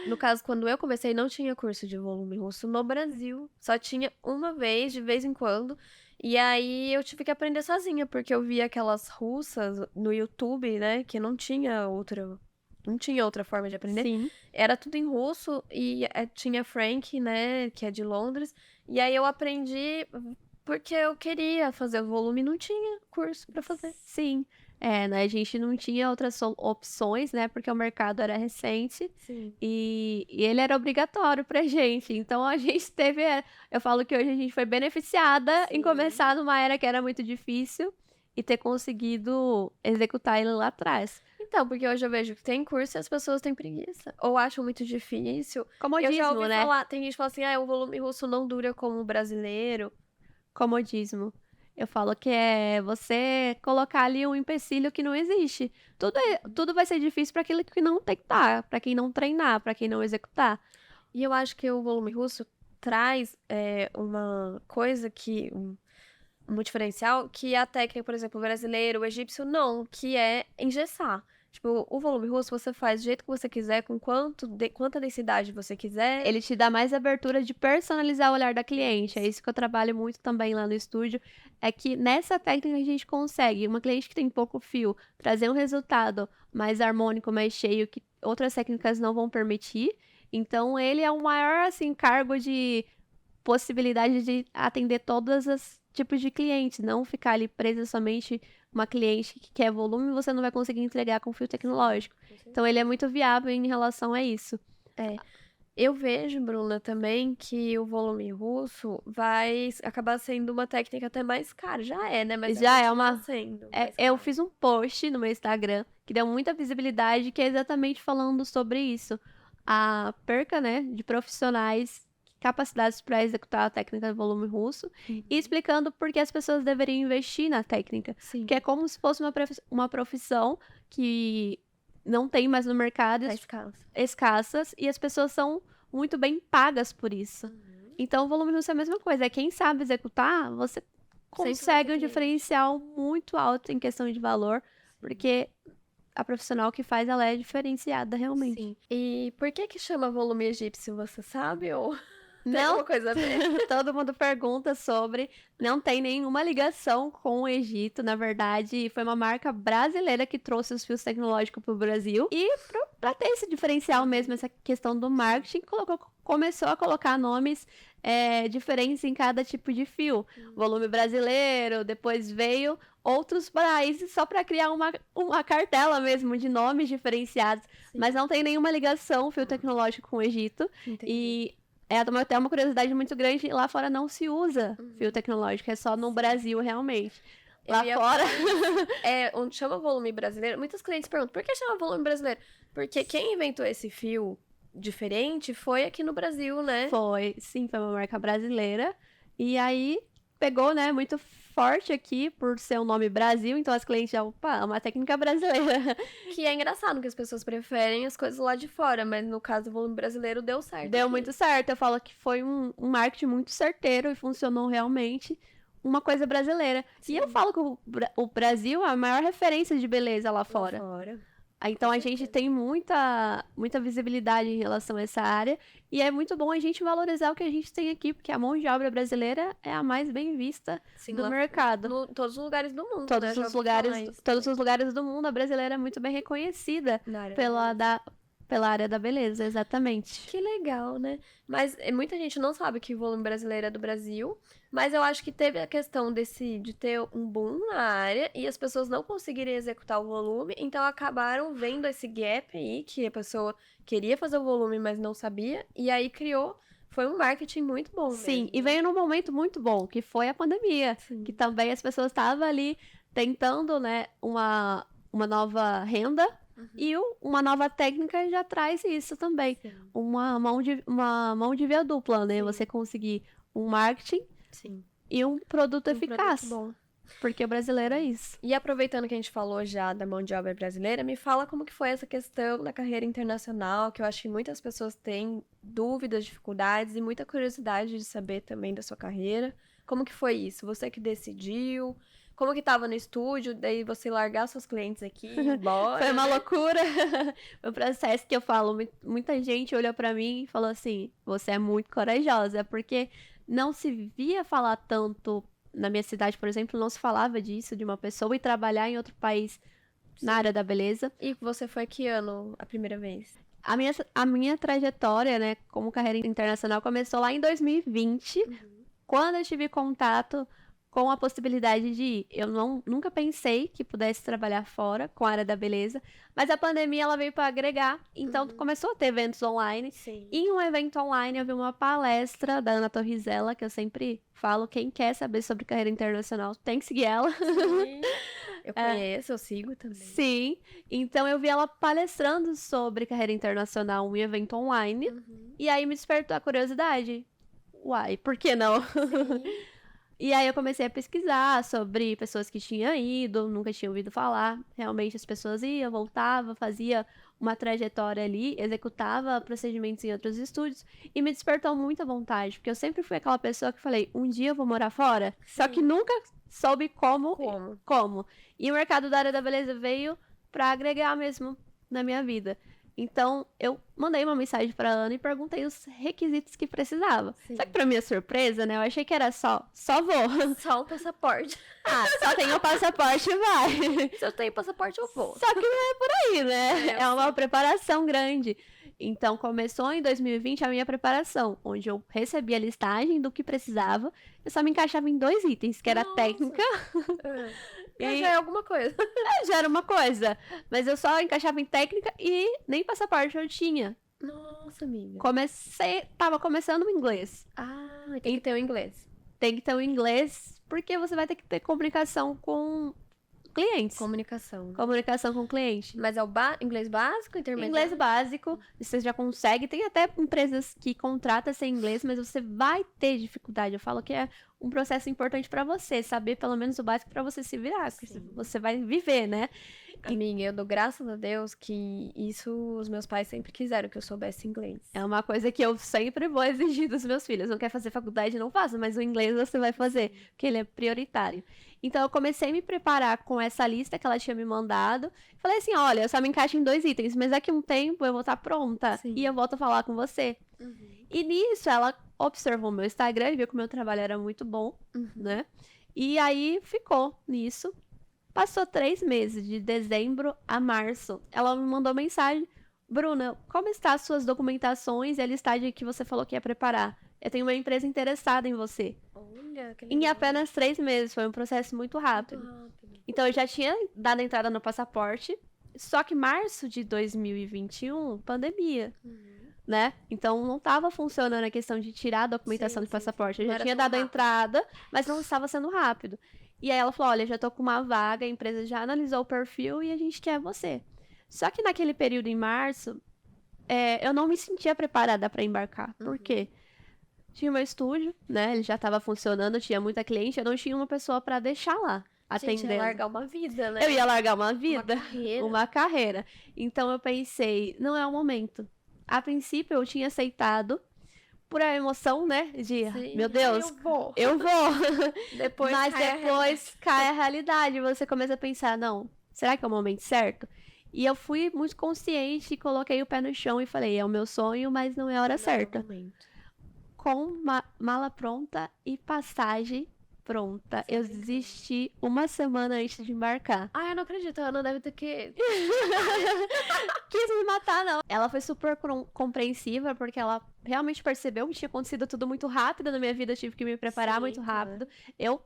S1: No caso, quando eu comecei, não tinha curso de volume russo no Brasil. Só tinha uma vez, de vez em quando. E aí eu tive que aprender sozinha, porque eu via aquelas russas no YouTube, né? Que não tinha outra forma de aprender.
S2: Sim.
S1: Era tudo em russo e tinha Frank, né? Que é de Londres. E aí eu aprendi porque eu queria fazer o volume e não tinha curso pra fazer.
S2: Sim. Né, a gente não tinha outras opções, né? Porque o mercado era recente.
S1: Sim.
S2: E ele era obrigatório pra gente. Então a gente teve. Eu falo que hoje a gente foi beneficiada em começar numa era que era muito difícil e ter conseguido executar ele lá atrás.
S1: Então, porque hoje eu vejo que tem curso e as pessoas têm preguiça. Ou acham muito difícil.
S2: Comodismo,
S1: eu já ouvi
S2: né?
S1: falar, tem gente que fala assim, o volume russo não dura como o brasileiro.
S2: Comodismo. Eu falo que é você colocar ali um empecilho que não existe. Tudo vai ser difícil para aquilo que não tentar, para quem não treinar, para quem não executar.
S1: E eu acho que o volume russo traz uma coisa que... um diferencial que a técnica, por exemplo, o brasileiro, o egípcio, não, que é engessar. Tipo, o volume russo você faz do jeito que você quiser, com quanta densidade você quiser.
S2: Ele te dá mais abertura de personalizar o olhar da cliente. É isso que eu trabalho muito também lá no estúdio. É que nessa técnica a gente consegue, uma cliente que tem pouco fio, trazer um resultado mais harmônico, mais cheio, que outras técnicas não vão permitir. Então, ele é o maior, assim, cargo de possibilidade de atender todos os tipos de clientes, não ficar ali presa somente uma cliente que quer volume, você não vai conseguir entregar com fio tecnológico. Então, ele é muito viável em relação a isso.
S1: Eu vejo, Bruna, também que o volume russo vai acabar sendo uma técnica até mais cara. Já é, né? Mas
S2: Já é
S1: continua
S2: uma.
S1: sendo mais
S2: Eu
S1: cara.
S2: fiz um post no meu Instagram que deu muita visibilidade, que é exatamente falando sobre isso. A perca, né, de profissionais capacitados para executar a técnica do volume russo e explicando por que as pessoas deveriam investir na técnica.
S1: Sim.
S2: Que é como se fosse uma profissão que não tem mais no mercado,
S1: Tá escassa.
S2: escassas, e as pessoas são muito bem pagas por isso. Então, o volume russo é a mesma coisa. É quem sabe executar, você consegue um
S1: cliente.
S2: diferencial muito alto em questão de valor, porque a profissional que faz, ela é diferenciada realmente.
S1: Sim. E por que chama volume egípcio, você sabe? Ou tem
S2: Não,
S1: alguma coisa a ver?
S2: todo mundo pergunta sobre, não tem nenhuma ligação com o Egito, na verdade, foi uma marca brasileira que trouxe os fios tecnológicos para o Brasil, e para ter esse diferencial mesmo, essa questão do marketing, começou a colocar nomes diferentes em cada tipo de fio. Volume brasileiro, depois veio outros países só para criar uma cartela mesmo de nomes diferenciados, mas não tem nenhuma ligação fio tecnológico com o Egito.
S1: Entendi.
S2: E até uma curiosidade muito grande, lá fora não se usa fio tecnológico, é só no Brasil realmente. Lá fora...
S1: onde chama volume brasileiro, muitos clientes perguntam, por que chama volume brasileiro? Porque quem inventou esse fio diferente foi aqui no Brasil, né?
S2: Foi uma marca brasileira. E aí pegou, né, muito forte aqui por ser um nome Brasil, então as clientes já, opa, é uma técnica brasileira.
S1: Que é engraçado, que as pessoas preferem as coisas lá de fora, mas no caso do volume brasileiro deu certo.
S2: Deu
S1: aqui.
S2: muito certo, eu falo que foi um marketing muito certeiro e funcionou realmente uma coisa brasileira.
S1: Sim.
S2: E eu falo que o Brasil é a maior referência de beleza lá fora. Então a gente tem muita visibilidade em relação a essa área, e é muito bom a gente valorizar o que a gente tem aqui, porque a mão de obra brasileira é a mais bem vista do mercado.
S1: Todos os lugares do mundo,
S2: Todos
S1: né?
S2: os lugares do mundo, a brasileira é muito bem reconhecida pela área da beleza, exatamente.
S1: Que legal, né? Mas muita gente não sabe que o volume brasileiro é do Brasil, mas eu acho que teve a questão de ter um boom na área e as pessoas não conseguirem executar o volume, então acabaram vendo esse gap aí, que a pessoa queria fazer o volume, mas não sabia, e aí foi um marketing muito bom.
S2: Sim,
S1: mesmo.
S2: E veio num momento muito bom, que foi a pandemia, que também as pessoas estavam ali tentando, né, uma nova renda. E uma nova técnica já traz isso também. Uma mão de via dupla, né? Você conseguir um marketing e um produto eficaz.
S1: Produto bom.
S2: Porque o brasileiro é isso.
S1: E aproveitando que a gente falou já da mão de obra brasileira, me fala como que foi essa questão da carreira internacional, que eu acho que muitas pessoas têm dúvidas, dificuldades e muita curiosidade de saber também da sua carreira. Como que foi isso? Você que decidiu? Como que tava no estúdio, daí você largar seus clientes aqui, ir embora?
S2: Foi uma loucura. Foi um processo que eu falo, muita gente olhou pra mim e falou assim, você é muito corajosa, porque não se via falar tanto, na minha cidade, por exemplo, não se falava disso, de uma pessoa ir trabalhar em outro país na área da beleza.
S1: E você foi que ano a primeira vez?
S2: A minha trajetória, né, como carreira internacional começou lá em 2020, quando eu tive contato com a possibilidade de ir. Eu nunca pensei que pudesse trabalhar fora com a área da beleza, mas a pandemia ela veio para agregar, então começou a ter eventos online.
S1: Sim.
S2: E em um evento online eu vi uma palestra da Ana Torrizella, que eu sempre falo, quem quer saber sobre carreira internacional tem que seguir ela.
S1: Sim. Eu conheço, eu sigo também.
S2: Sim, então eu vi ela palestrando sobre carreira internacional em um evento online, e aí me despertou a curiosidade. Uai, por que não? E aí eu comecei a pesquisar sobre pessoas que tinham ido, nunca tinha ouvido falar. Realmente as pessoas iam, voltavam, fazia uma trajetória ali, executava procedimentos em outros estúdios e me despertou muita vontade, porque eu sempre fui aquela pessoa que falei, um dia eu vou morar fora, só que nunca soube como. E o mercado da área da beleza veio pra agregar mesmo na minha vida. Então, eu mandei uma mensagem pra Ana e perguntei os requisitos que precisava. Só que pra minha surpresa, né, eu achei que era só vou.
S1: Só o passaporte.
S2: Só tenho o passaporte e vai.
S1: Se eu tenho passaporte, eu vou.
S2: Só que não é por aí, né? É uma preparação grande. Então, começou em 2020 a minha preparação, onde eu recebi a listagem do que precisava. Eu só me encaixava em 2 itens, que era a técnica.
S1: E já é alguma coisa.
S2: Já era uma coisa. Mas eu só encaixava em técnica e nem passaporte eu tinha.
S1: Nossa, amiga.
S2: Tava começando o inglês.
S1: Ah, tem que ter o inglês.
S2: Tem que ter o inglês, porque você vai ter que ter comunicação com clientes.
S1: Comunicação.
S2: Comunicação com cliente.
S1: Mas é o inglês básico, intermediário?
S2: Inglês básico, você já consegue. Tem até empresas que contratam sem inglês, mas você vai ter dificuldade. Eu falo que é um processo importante pra você, saber pelo menos o básico pra você se virar, porque você vai viver, né?
S1: Amiga, eu dou graças a Deus que isso os meus pais sempre quiseram que eu soubesse inglês.
S2: É uma coisa que eu sempre vou exigir dos meus filhos. Não quer fazer faculdade, não faça, mas o inglês você vai fazer, porque ele é prioritário. Então eu comecei a me preparar com essa lista que ela tinha me mandado. Falei assim, olha, eu só me encaixo em 2 itens, mas daqui a um tempo eu vou estar pronta e eu volto a falar com você. E nisso ela observou meu Instagram e viu que o meu trabalho era muito bom, né? E aí ficou nisso. Passou 3 meses, de dezembro a março. Ela me mandou mensagem. Bruna, como estão as suas documentações e a listagem que você falou que ia preparar? Eu tenho uma empresa interessada em você.
S1: Olha, que legal.
S2: Em apenas 3 meses. Foi um processo muito rápido. Então, eu já tinha dado entrada no passaporte. Só que março de 2021, pandemia. Né? Então, não estava funcionando a questão de tirar a documentação do passaporte. Eu já tinha dado a entrada, mas não estava sendo rápido. E aí ela falou, olha, já tô com uma vaga, a empresa já analisou o perfil e a gente quer você. Só que naquele período em março, eu não me sentia preparada para embarcar. Por quê? Tinha meu estúdio, né? Ele já estava funcionando, tinha muita cliente, eu não tinha uma pessoa para deixar lá, atendendo.
S1: Gente, ia largar uma vida, né?
S2: Eu ia largar uma vida,
S1: uma
S2: carreira. Então eu pensei, não é o momento. A princípio eu tinha aceitado, por a emoção, né? De, meu Deus, eu vou. Mas depois cai a realidade. Você começa a pensar, não, será que é o momento certo? E eu fui muito consciente e coloquei o pé no chão e falei, é o meu sonho, mas não é a hora certa. Com mala pronta e passagem pronta. Eu desisti uma semana antes de embarcar.
S1: Ah, eu não acredito. A Ana deve ter que...
S2: Quis me matar, não. Ela foi super compreensiva, porque ela realmente percebeu que tinha acontecido tudo muito rápido na minha vida. Eu tive que me preparar muito rápido. Eu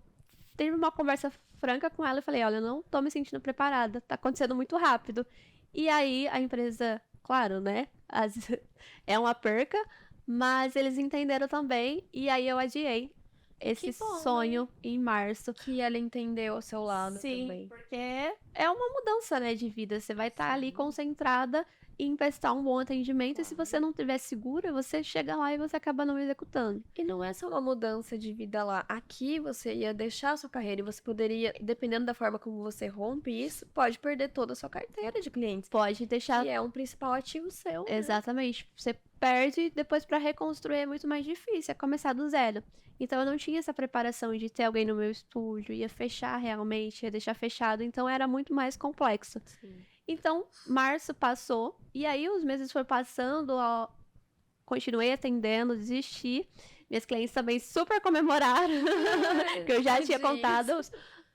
S2: tive uma conversa franca com ela e falei, olha, eu não tô me sentindo preparada. Tá acontecendo muito rápido. E aí, a empresa, claro, né? É uma perca, mas eles entenderam também. E aí, eu adiei esse sonho em março.
S1: Que ela entendeu ao seu lado também.
S2: Porque é uma mudança, né, de vida. Você vai estar ali concentrada em prestar um bom atendimento. E se você não estiver segura, você chega lá e você acaba não executando.
S1: E não é só uma mudança de vida lá. Aqui você ia deixar a sua carreira e você poderia, dependendo da forma como você rompe isso, pode perder toda a sua carteira de clientes.
S2: Pode deixar...
S1: Que é um principal ativo seu, né?
S2: Exatamente. Você perde, depois para reconstruir é muito mais difícil, é começar do zero. Então eu não tinha essa preparação de ter alguém no meu estúdio, ia fechar realmente, ia deixar fechado, então era muito mais complexo. Então, março passou, e aí os meses foram passando, continuei atendendo, desisti. Minhas clientes também super comemoraram, que eu já tinha contado.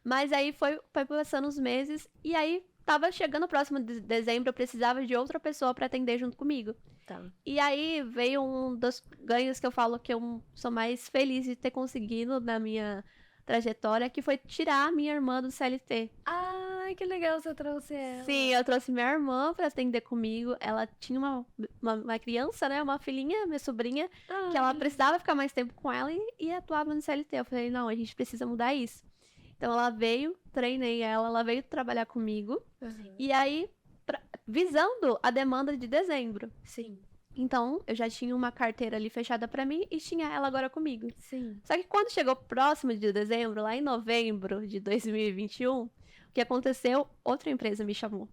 S2: Mas aí foi passando os meses, e aí tava chegando o próximo de dezembro, eu precisava de outra pessoa para atender junto comigo. E aí veio um dos ganhos que eu falo que eu sou mais feliz de ter conseguido na minha trajetória, que foi tirar a minha irmã do CLT.
S1: Ai, que legal você trouxe ela.
S2: Sim, eu trouxe minha irmã para atender comigo. Ela tinha uma criança, né? Uma filhinha, minha sobrinha, que ela precisava ficar mais tempo com ela e atuava no CLT. Eu falei, não, a gente precisa mudar isso. Então ela veio, treinei ela veio trabalhar comigo. E aí, visando a demanda de dezembro. Então, eu já tinha uma carteira ali fechada pra mim e tinha ela agora comigo. Só que quando chegou próximo de dezembro, lá em novembro de 2021, o que aconteceu? Outra empresa me chamou.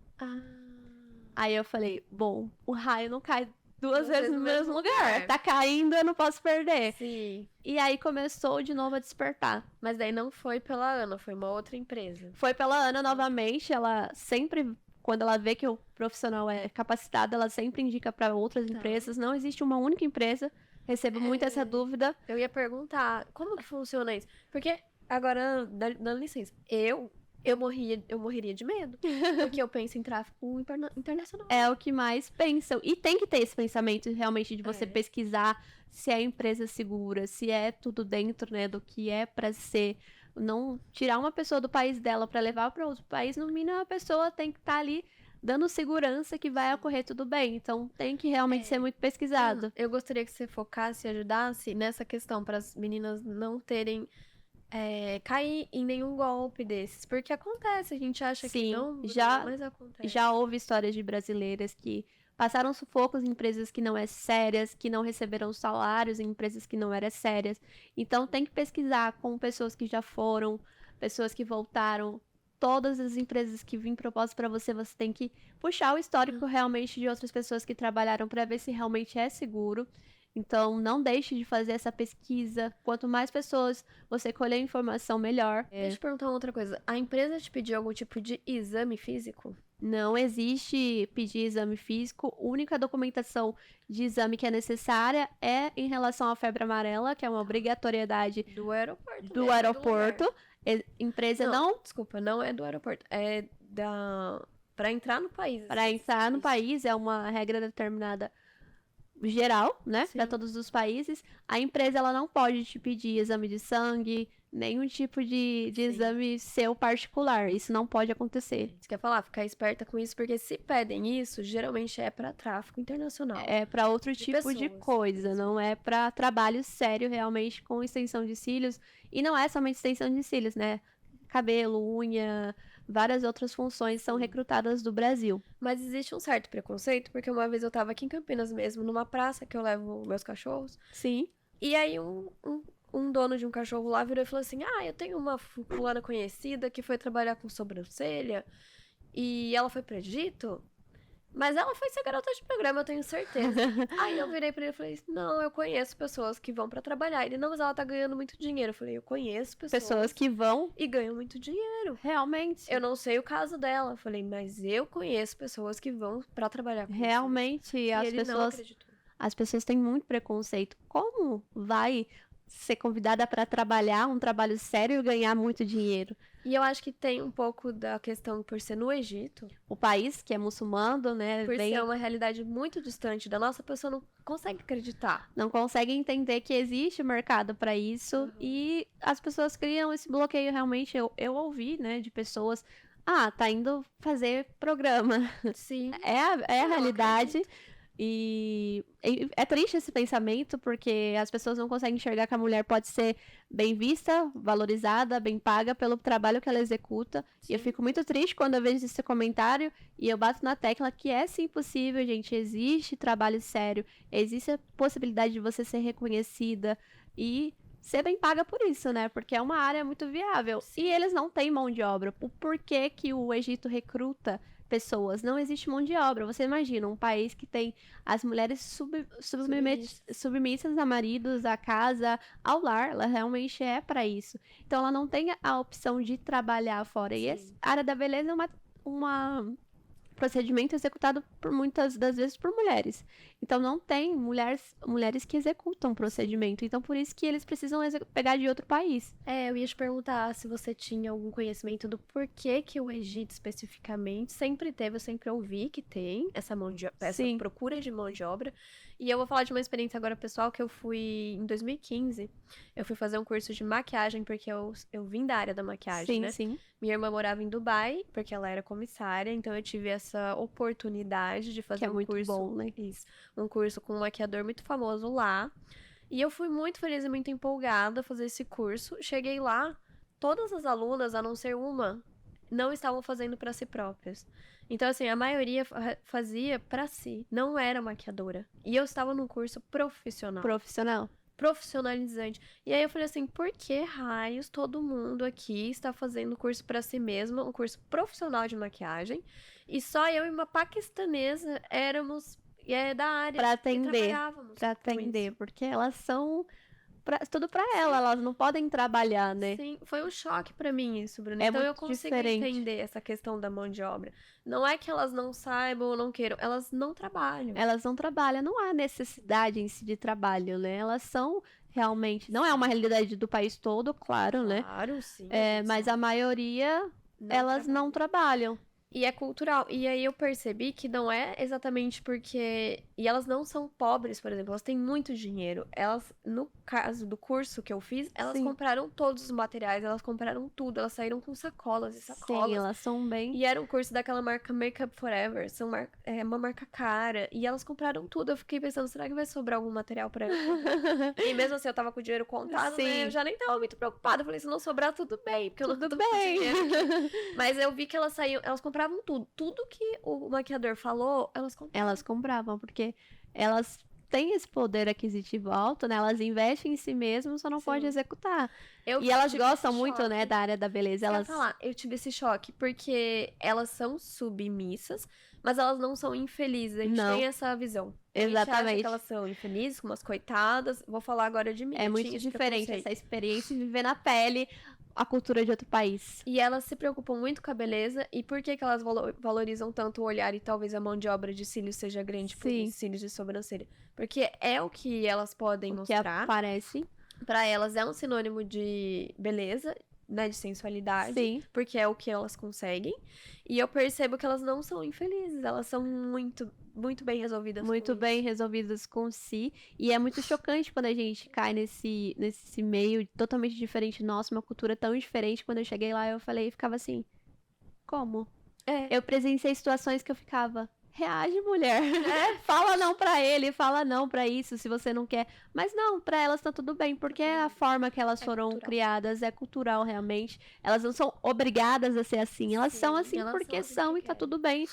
S2: Aí eu falei, bom, o raio não cai duas vezes no mesmo lugar. Tá caindo, eu não posso perder. E aí começou de novo a despertar.
S1: Mas daí não foi pela Ana, foi uma outra empresa.
S2: Foi pela Ana novamente, ela sempre... Quando ela vê que o profissional é capacitado, ela sempre indica para outras empresas. Não existe uma única empresa. Recebo muito essa dúvida.
S1: Eu ia perguntar, como que funciona isso? Porque, agora, dando licença, eu morreria de medo. Porque eu penso em tráfico internacional.
S2: É o que mais pensam. E tem que ter esse pensamento, realmente, de você pesquisar se é empresa segura, se é tudo dentro, né, do que é para ser... Não tirar uma pessoa do país dela para levar para outro país, no mínimo a pessoa tem que estar ali dando segurança que vai ocorrer tudo bem. Então, tem que realmente ser muito pesquisado.
S1: Eu gostaria que você focasse e ajudasse nessa questão para as meninas não terem cair em nenhum golpe desses, porque acontece, a gente acha que
S2: Sim,
S1: não,
S2: já,
S1: mas acontece.
S2: já houve histórias de brasileiras que passaram sufocos em empresas que não eram sérias, que não receberam salários em empresas que não eram sérias. Então, tem que pesquisar com pessoas que já foram, pessoas que voltaram. Todas as empresas que vêm propostas para você, você tem que puxar o histórico realmente de outras pessoas que trabalharam para ver se realmente é seguro. Então, não deixe de fazer essa pesquisa. Quanto mais pessoas você colher informação, melhor.
S1: Deixa eu te perguntar uma outra coisa. A empresa te pediu algum tipo de exame físico?
S2: Não existe pedir exame físico. A única documentação de exame que é necessária é em relação à febre amarela, que é uma obrigatoriedade
S1: Do aeroporto.
S2: do
S1: mesmo,
S2: aeroporto.
S1: lugar.
S2: Empresa não
S1: Desculpa, não é do aeroporto. É para entrar no país.
S2: para
S1: assim,
S2: entrar no
S1: isso.
S2: país, é uma regra determinada geral, né,
S1: Sim.
S2: para todos os países. A empresa ela não pode te pedir exame de sangue, nenhum tipo de
S1: Sim.
S2: exame seu particular. Isso não pode acontecer.
S1: Você quer falar? Ficar esperta com isso, porque se pedem isso, geralmente é para tráfico internacional.
S2: É para outro
S1: De
S2: tipo de
S1: pessoas.
S2: coisa, não é para trabalho sério realmente com extensão de cílios. E não é somente extensão de cílios, né? Cabelo, unha, várias outras funções são recrutadas do Brasil.
S1: Mas existe um certo preconceito, porque uma vez eu tava aqui em Campinas mesmo, numa praça que eu levo meus cachorros,
S2: Sim.
S1: e aí um dono de um cachorro lá virou e falou assim: Ah, eu tenho uma fulana conhecida que foi trabalhar com sobrancelha e ela foi pro Egito, mas ela foi ser garota de programa, eu tenho certeza. Aí eu virei pra ele e falei: Não, eu conheço pessoas que vão pra trabalhar. Ele: Não, mas ela tá ganhando muito dinheiro. Eu falei: Eu conheço
S2: Pessoas que vão
S1: e ganham muito dinheiro.
S2: realmente.
S1: Eu não sei o caso dela. Eu falei: Mas eu conheço pessoas que vão pra trabalhar com
S2: Realmente,
S1: E
S2: as
S1: ele não
S2: pessoas.
S1: acreditou.
S2: As pessoas têm muito preconceito. Como vai ser convidada para trabalhar um trabalho sério e ganhar muito dinheiro?
S1: E eu acho que tem um pouco da questão por ser no Egito,
S2: O país que é muçulmano, né,
S1: por ser uma realidade muito distante da nossa, a pessoa não consegue acreditar.
S2: não consegue entender que existe mercado para isso e as pessoas criam esse bloqueio realmente. Eu ouvi, né, de pessoas, tá indo fazer programa.
S1: Sim.
S2: É a realidade. E é triste esse pensamento, porque as pessoas não conseguem enxergar que a mulher pode ser bem vista, valorizada, bem paga pelo trabalho que ela executa. E eu fico muito triste quando eu vejo esse comentário e eu bato na tecla que é sim possível, gente. Existe trabalho sério, existe a possibilidade de você ser reconhecida e ser bem paga por isso, né? Porque é uma área muito viável. E eles não têm mão de obra. O porquê que o Egito recruta pessoas? Não existe mão de obra. Você imagina um país que tem as mulheres submissas a maridos, à casa, ao lar. Ela realmente é para isso. Então ela não tem a opção de trabalhar fora. E essa área da beleza é uma procedimento executado por muitas das vezes por mulheres. Então não tem mulheres que executam procedimento. Então por isso que eles precisam pegar de outro país.
S1: Eu ia te perguntar se você tinha algum conhecimento do porquê que o Egito especificamente sempre teve, eu sempre ouvi que tem essa
S2: Sim.
S1: procura de mão de obra. E eu vou falar de uma experiência agora pessoal que eu fui em 2015. Eu fui fazer um curso de maquiagem porque eu vim da área da maquiagem,
S2: Sim,
S1: né?
S2: sim.
S1: Minha irmã morava em Dubai, porque ela era comissária, então eu tive essa oportunidade de fazer
S2: Que é muito
S1: curso.
S2: bom, né?
S1: Isso, um curso com um maquiador muito famoso lá. E eu fui muito feliz e muito empolgada a fazer esse curso. Cheguei lá, todas as alunas, a não ser uma, não estavam fazendo para si próprias. Então, assim, a maioria fazia para si, não era maquiadora. E eu estava num curso profissional. Profissionalizante. E aí eu falei assim, por que raios todo mundo aqui está fazendo curso para si mesma, um curso profissional de maquiagem, e só eu e uma paquistanesa éramos da área
S2: Pra
S1: e
S2: atender,
S1: trabalhávamos
S2: pra
S1: com
S2: atender,
S1: isso.
S2: porque elas são tudo pra elas não podem trabalhar, né?
S1: Sim, foi um choque pra mim isso, Bruno.
S2: É
S1: Então eu
S2: muito
S1: consigo
S2: diferente.
S1: entender essa questão da mão de obra. Não é que elas não saibam ou não queiram, elas não trabalham.
S2: Elas não trabalham, não há necessidade em si de trabalho, né? Elas são realmente, não é uma realidade do país todo, claro, né?
S1: Claro, sim.
S2: Mas a maioria, elas não trabalham.
S1: E é cultural. E aí eu percebi que não é exatamente porque. E elas não são pobres, por exemplo, elas têm muito dinheiro. Elas, no caso do curso que eu fiz, elas
S2: Sim.
S1: compraram todos os materiais, elas compraram tudo, elas saíram com sacolas e
S2: Sim,
S1: sacolas.
S2: elas são bem...
S1: E era um curso daquela marca Makeup Forever, é uma marca cara. E elas compraram tudo. Eu fiquei pensando, será que vai sobrar algum material pra eu comprar? E mesmo assim, eu tava com o dinheiro contado, né?
S2: Sim.
S1: Eu já nem tava muito preocupada. Eu falei, se não sobrar, tudo bem, porque eu não
S2: Tudo
S1: tô com
S2: bem.
S1: dinheiro aqui. Mas eu vi que elas saíam, elas compravam tudo. Tudo que o maquiador falou, elas compravam.
S2: Elas compravam, porque elas têm esse poder aquisitivo alto, né? Elas investem em si mesmas, só não
S1: Sim.
S2: pode executar.
S1: Eu
S2: E elas
S1: tive
S2: gostam
S1: esse
S2: muito,
S1: choque.
S2: né, da área da beleza.
S1: Isso que eu ia
S2: Elas...
S1: falar, eu tive esse choque, porque elas são submissas, mas elas não são infelizes. A gente
S2: Não.
S1: tem essa visão. A gente acha
S2: Exatamente.
S1: que elas são infelizes, como as coitadas. Vou falar agora de mim.
S2: É
S1: eu
S2: muito
S1: tinha esse
S2: diferente
S1: preconceito.
S2: essa experiência de viver na pele a cultura de outro país.
S1: E elas se preocupam muito com a beleza. E por que que elas valorizam tanto o olhar e talvez a mão de obra de cílios seja grande por
S2: Sim.
S1: isso, cílios de sobrancelha? Porque é o que elas podem
S2: O que
S1: mostrar.
S2: aparece.
S1: Pra elas é um sinônimo de beleza, né, de sensualidade,
S2: Sim.
S1: porque é o que elas conseguem. E eu percebo que elas não são infelizes, elas são muito, muito bem resolvidas.
S2: Muito
S1: com
S2: bem
S1: isso.
S2: resolvidas com si. E é muito chocante quando a gente cai nesse meio totalmente diferente nosso, uma cultura tão diferente. Quando eu cheguei lá, eu falei, ficava assim, como?
S1: É.
S2: Eu presenciei situações que eu ficava, reage, mulher. Fala não pra ele, fala não pra isso, se você não quer. Mas não, pra elas tá tudo bem, porque a forma que elas foram
S1: cultural.
S2: criadas é cultural, realmente. Elas não são obrigadas a ser assim, elas
S1: Sim,
S2: são assim
S1: elas
S2: porque
S1: são assim
S2: são
S1: porque
S2: e tá
S1: querem.
S2: tudo bem.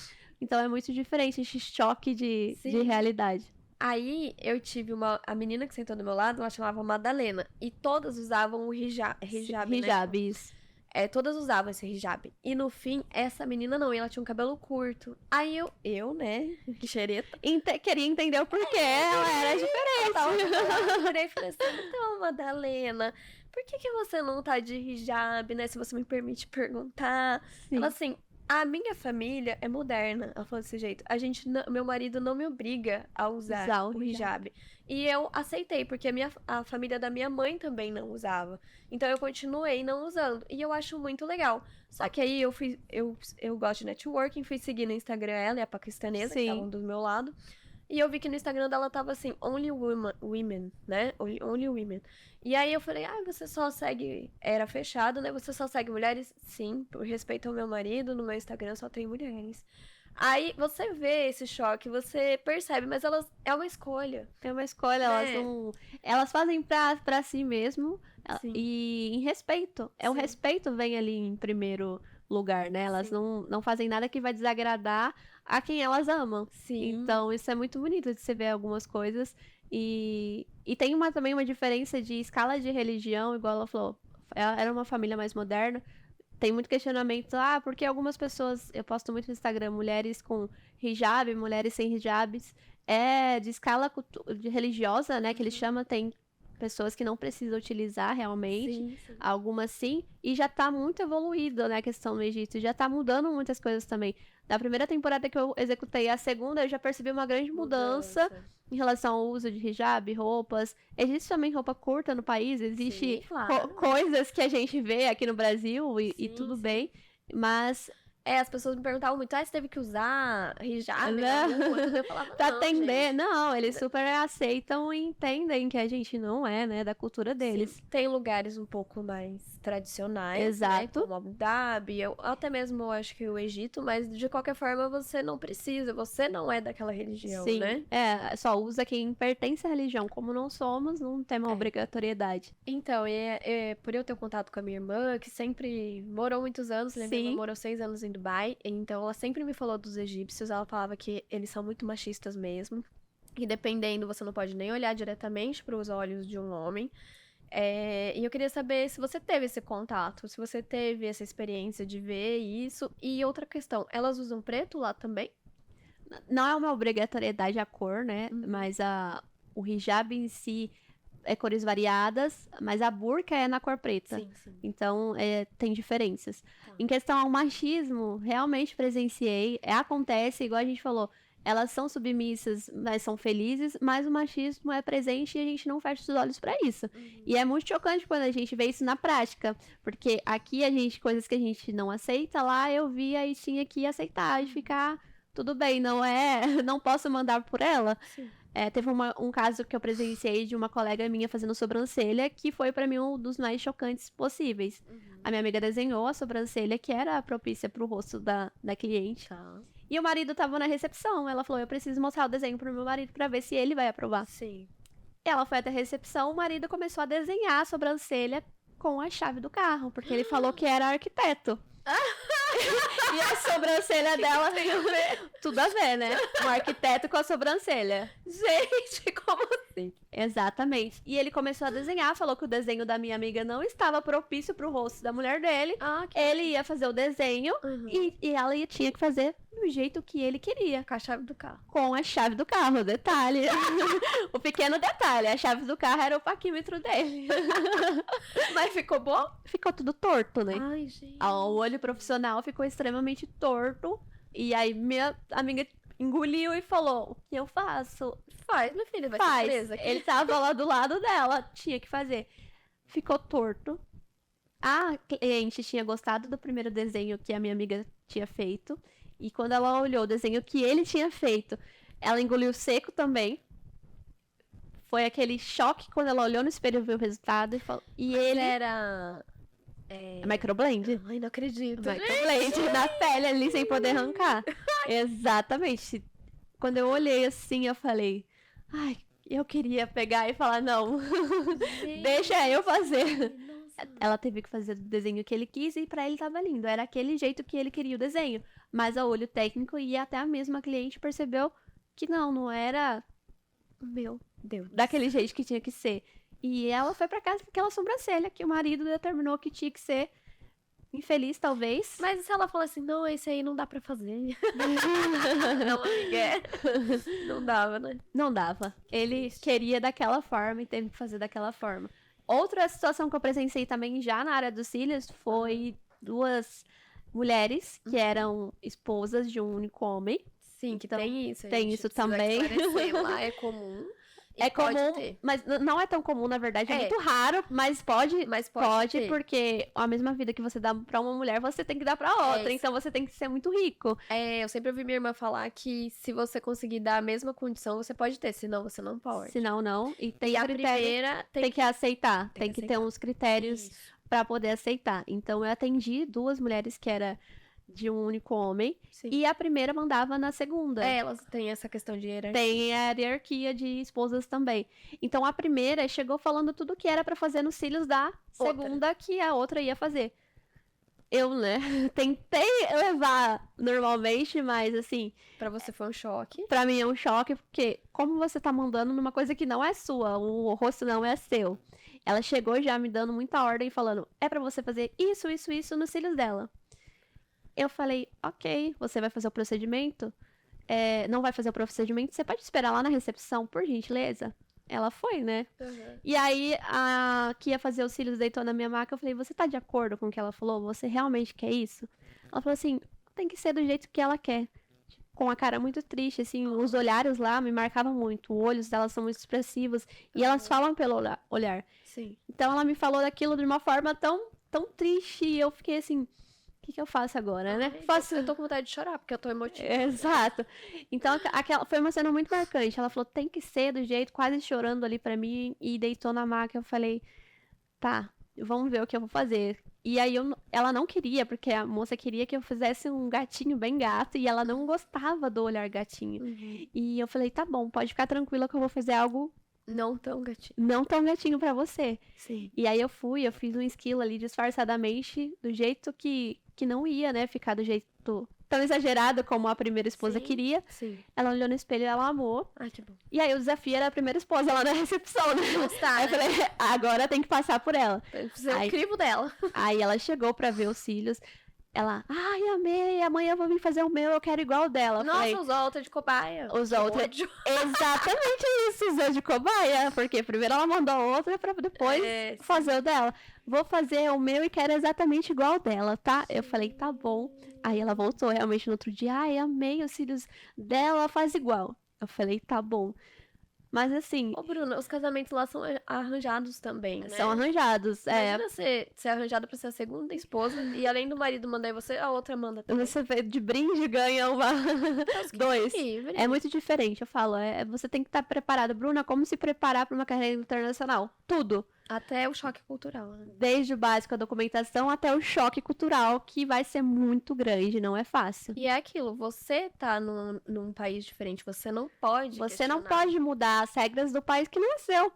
S2: Então é muito diferente esse choque de
S1: Sim.
S2: realidade.
S1: Aí eu tive a menina que sentou do meu lado, ela chamava Madalena. E todas usavam o hijab, né?
S2: Hijab, isso.
S1: Todas usavam esse hijab. E no fim, essa menina não, e ela tinha um cabelo curto. Aí né, que xereta.
S2: Queria entender o porquê ela era diferente.
S1: Eu virei e falei assim, então, Madalena, por que que você não tá de hijab, né? Se você me permite perguntar.
S2: Sim.
S1: Ela assim, a minha família é moderna. Ela falou desse jeito. Meu marido não me obriga a usar o hijab. E eu aceitei, porque a família da minha mãe também não usava. Então eu continuei não usando. E eu acho muito legal. Só que aí eu gosto de networking, fui seguir no Instagram ela e a paquistanesa, que
S2: Sim.
S1: estavam do meu lado. E eu vi que no Instagram dela tava assim, only women, né? Only women. E aí eu falei, você só segue. Era fechado, né? Você só segue mulheres? Sim, por respeito ao meu marido, no meu Instagram só tem mulheres. Aí você vê esse choque, você percebe, mas é uma escolha.
S2: É uma escolha, elas não. Elas fazem pra si mesmo
S1: Sim.
S2: e em respeito. O
S1: Sim.
S2: respeito vem ali em primeiro lugar, né? Elas
S1: Sim.
S2: não fazem nada que vai desagradar a quem elas amam.
S1: Sim.
S2: Então, isso é muito bonito de se ver algumas coisas. E tem também uma diferença de escala de religião, igual ela falou. Ela era uma família mais moderna. Tem muito questionamento, porque algumas pessoas, eu posto muito no Instagram, mulheres com hijab, mulheres sem hijabs, de escala religiosa, né, que eles chamam, tem pessoas que não precisam utilizar realmente,
S1: Sim.
S2: algumas sim, e já tá muito evoluído, né, a questão no Egito, já tá mudando muitas coisas também. Da primeira temporada que eu executei a segunda, eu já percebi uma grande mudança em relação ao uso de hijab, roupas. Existe também roupa curta no país, existe
S1: Sim, claro.
S2: coisas que a gente vê aqui no Brasil e tudo bem, mas...
S1: As pessoas me perguntavam muito, você teve que usar hijab na rua? Eu falava,
S2: pra
S1: não,
S2: atender,
S1: gente.
S2: não, eles super aceitam e entendem que a gente não é, né, da cultura deles.
S1: Sim, tem lugares um pouco mais tradicionais,
S2: Exato.
S1: né, como Abu Dhabi, até mesmo eu acho que o Egito, mas de qualquer forma você não precisa, você não é daquela religião,
S2: Sim,
S1: né?
S2: só usa quem pertence à religião. Como não somos, não tem uma obrigatoriedade.
S1: Então, por eu ter contato com a minha irmã, que sempre morou muitos anos, minha irmã morou 6 anos em Dubai, então ela sempre me falou dos egípcios, ela falava que eles são muito machistas mesmo, e dependendo, você não pode nem olhar diretamente para os olhos de um homem. E eu queria saber se você teve esse contato, se você teve essa experiência de ver isso. E outra questão, elas usam preto lá também?
S2: Não é uma obrigatoriedade a cor, né? Mas o hijab em si é cores variadas, mas a burca é na cor preta.
S1: Sim.
S2: Então, tem diferenças. Em questão ao machismo, realmente presenciei. Acontece, igual a gente falou, elas são submissas, mas são felizes, mas o machismo é presente e a gente não fecha os olhos pra isso. E é muito chocante quando a gente vê isso na prática, porque aqui coisas que a gente não aceita, lá eu via e tinha que aceitar e ficar tudo bem, não posso mandar por ela.
S1: Sim.
S2: Teve um caso que eu presenciei de uma colega minha fazendo sobrancelha, que foi pra mim um dos mais chocantes possíveis. A minha amiga desenhou a sobrancelha que era propícia pro rosto da cliente.
S1: Tá.
S2: E o marido tava na recepção. Ela falou, eu preciso mostrar o desenho pro meu marido pra ver se ele vai aprovar.
S1: Sim.
S2: Ela foi até a recepção, o marido começou a desenhar a sobrancelha com a chave do carro, porque ele falou que era arquiteto. E a sobrancelha dela tudo a ver, né? Um arquiteto com a sobrancelha.
S1: Gente, como assim?
S2: Exatamente. E ele começou a desenhar, falou que o desenho da minha amiga não estava propício pro rosto da mulher dele. Ele ia fazer o desenho e ela tinha que fazer do jeito que ele queria.
S1: Com a chave do carro.
S2: Com a chave do carro, detalhe. O pequeno detalhe, a chave do carro era o paquímetro dele.
S1: Mas ficou bom?
S2: Ficou tudo torto, né?
S1: Ai, gente.
S2: O olho profissional ficou extremamente torto. E aí minha amiga engoliu e falou, o que eu faço?
S1: Faz, minha filha, vai ser presa aqui.
S2: Ele tava lá do lado dela, tinha que fazer. Ficou torto. A cliente tinha gostado do primeiro desenho que a minha amiga tinha feito. E quando ela olhou o desenho que ele tinha feito, ela engoliu seco também. Foi aquele choque quando ela olhou no espelho e viu o resultado. E ele
S1: era...
S2: microblend?
S1: Ai, não acredito.
S2: Microblend na pele ali, sem poder arrancar. Exatamente. Quando eu olhei assim, eu falei... Ai, eu queria pegar e falar, não. Deixa eu fazer. Nossa. Ela teve que fazer o desenho que ele quis e pra ele tava lindo. Era aquele jeito que ele queria o desenho. Mas a olho técnico e até a mesma cliente percebeu que não era... Meu Deus. Daquele jeito que tinha que ser. E ela foi pra casa com aquela sobrancelha que o marido determinou que tinha que ser. Infeliz, talvez.
S1: Mas se ela falar assim, não, esse aí não dá pra fazer. Não, amiga. Não dava, né?
S2: Não dava. Ele queria daquela forma e teve que fazer daquela forma. Outra situação que eu presenciei também já na área dos cílios foi 2 mulheres que eram esposas de um único homem.
S1: Sim, que então, tem isso.
S2: Tem isso também.
S1: Lá é comum.
S2: É comum, mas não é tão comum, na verdade. É muito raro, mas pode porque a mesma vida que você dá pra uma mulher, você tem que dar pra outra. Então você tem que ser muito rico.
S1: Eu sempre ouvi minha irmã falar que se você conseguir dar a mesma condição, você pode ter, senão você não pode.
S2: Senão não. E tem
S1: a primeira
S2: tem que aceitar. Tem que ter uns critérios pra poder aceitar. Então eu atendi 2 mulheres que era de um único homem. Sim. E a primeira mandava na segunda.
S1: Elas têm essa questão de hierarquia.
S2: Tem a hierarquia de esposas também. Então a primeira chegou falando tudo que era pra fazer nos cílios da segunda que a outra ia fazer. Eu, né, tentei levar normalmente, mas assim...
S1: Pra você foi um choque?
S2: Pra mim é um choque, porque como você tá mandando numa coisa que não é sua, o rosto não é seu. Ela chegou já me dando muita ordem, falando, é pra você fazer isso, isso, isso nos cílios dela. Eu falei, ok, você vai fazer o procedimento? Não vai fazer o procedimento? Você pode esperar lá na recepção, por gentileza? Ela foi, né? Uhum. E aí, a que ia fazer os cílios deitou na minha maca, eu falei, você tá de acordo com o que ela falou? Você realmente quer isso? Ela falou assim, tem que ser do jeito que ela quer. Com a cara muito triste, assim, os olhares lá me marcavam muito. Os olhos delas são muito expressivos. E elas falam pelo olhar.
S1: Sim.
S2: Então, ela me falou daquilo de uma forma tão triste. E eu fiquei assim... O que eu faço agora, né?
S1: Eu tô com vontade de chorar, porque eu tô emotiva.
S2: Exato. Então, foi uma cena muito marcante. Ela falou, tem que ser do jeito, quase chorando ali pra mim, e deitou na maca. Eu falei, tá, vamos ver o que eu vou fazer. E aí, ela não queria, porque a moça queria que eu fizesse um gatinho bem gato, e ela não gostava do olhar gatinho.
S1: Uhum.
S2: E eu falei, tá bom, pode ficar tranquila que eu vou fazer algo...
S1: Não tão gatinho.
S2: Não tão gatinho pra você.
S1: Sim.
S2: E aí eu fiz um esquilo ali disfarçadamente, do jeito que não ia, né, ficar do jeito tão exagerado como a primeira esposa queria.
S1: Sim.
S2: Ela olhou no espelho e ela amou.
S1: Ai, que bom.
S2: E aí o desafio era a primeira esposa lá na recepção, né?
S1: Gostar,
S2: aí eu falei, agora tem que passar por ela.
S1: Tem que fazer o crivo dela.
S2: Aí ela chegou pra ver os cílios. Ela, ai, amei, amanhã eu vou vir fazer o meu, eu quero igual o dela.
S1: Nossa,
S2: Falei,
S1: usou outra de cobaia.
S2: usou outra. Exatamente isso, usou de cobaia. Porque primeiro ela mandou outra pra depois fazer o dela. Vou fazer o meu e quero exatamente igual o dela, tá? Eu falei, tá bom. Aí ela voltou realmente no outro dia, ai, amei os cílios dela, faz igual. Eu falei, tá bom. Mas assim.
S1: Ô, Bruna, os casamentos lá são arranjados também, né?
S2: São arranjados.
S1: Imagina ser arranjada pra ser a segunda esposa e além do marido mandar em você, a outra manda também.
S2: Você de brinde ganha uma. Dois.
S1: Livre.
S2: É muito diferente, eu falo. Você tem que estar preparada. Bruna, como se preparar para uma carreira internacional? Tudo.
S1: Até o choque cultural, né?
S2: Desde o básico, a documentação, até o choque cultural, que vai ser muito grande, não é fácil.
S1: E é aquilo, você tá num país diferente, você não pode
S2: Você não pode mudar as regras do país que não é seu.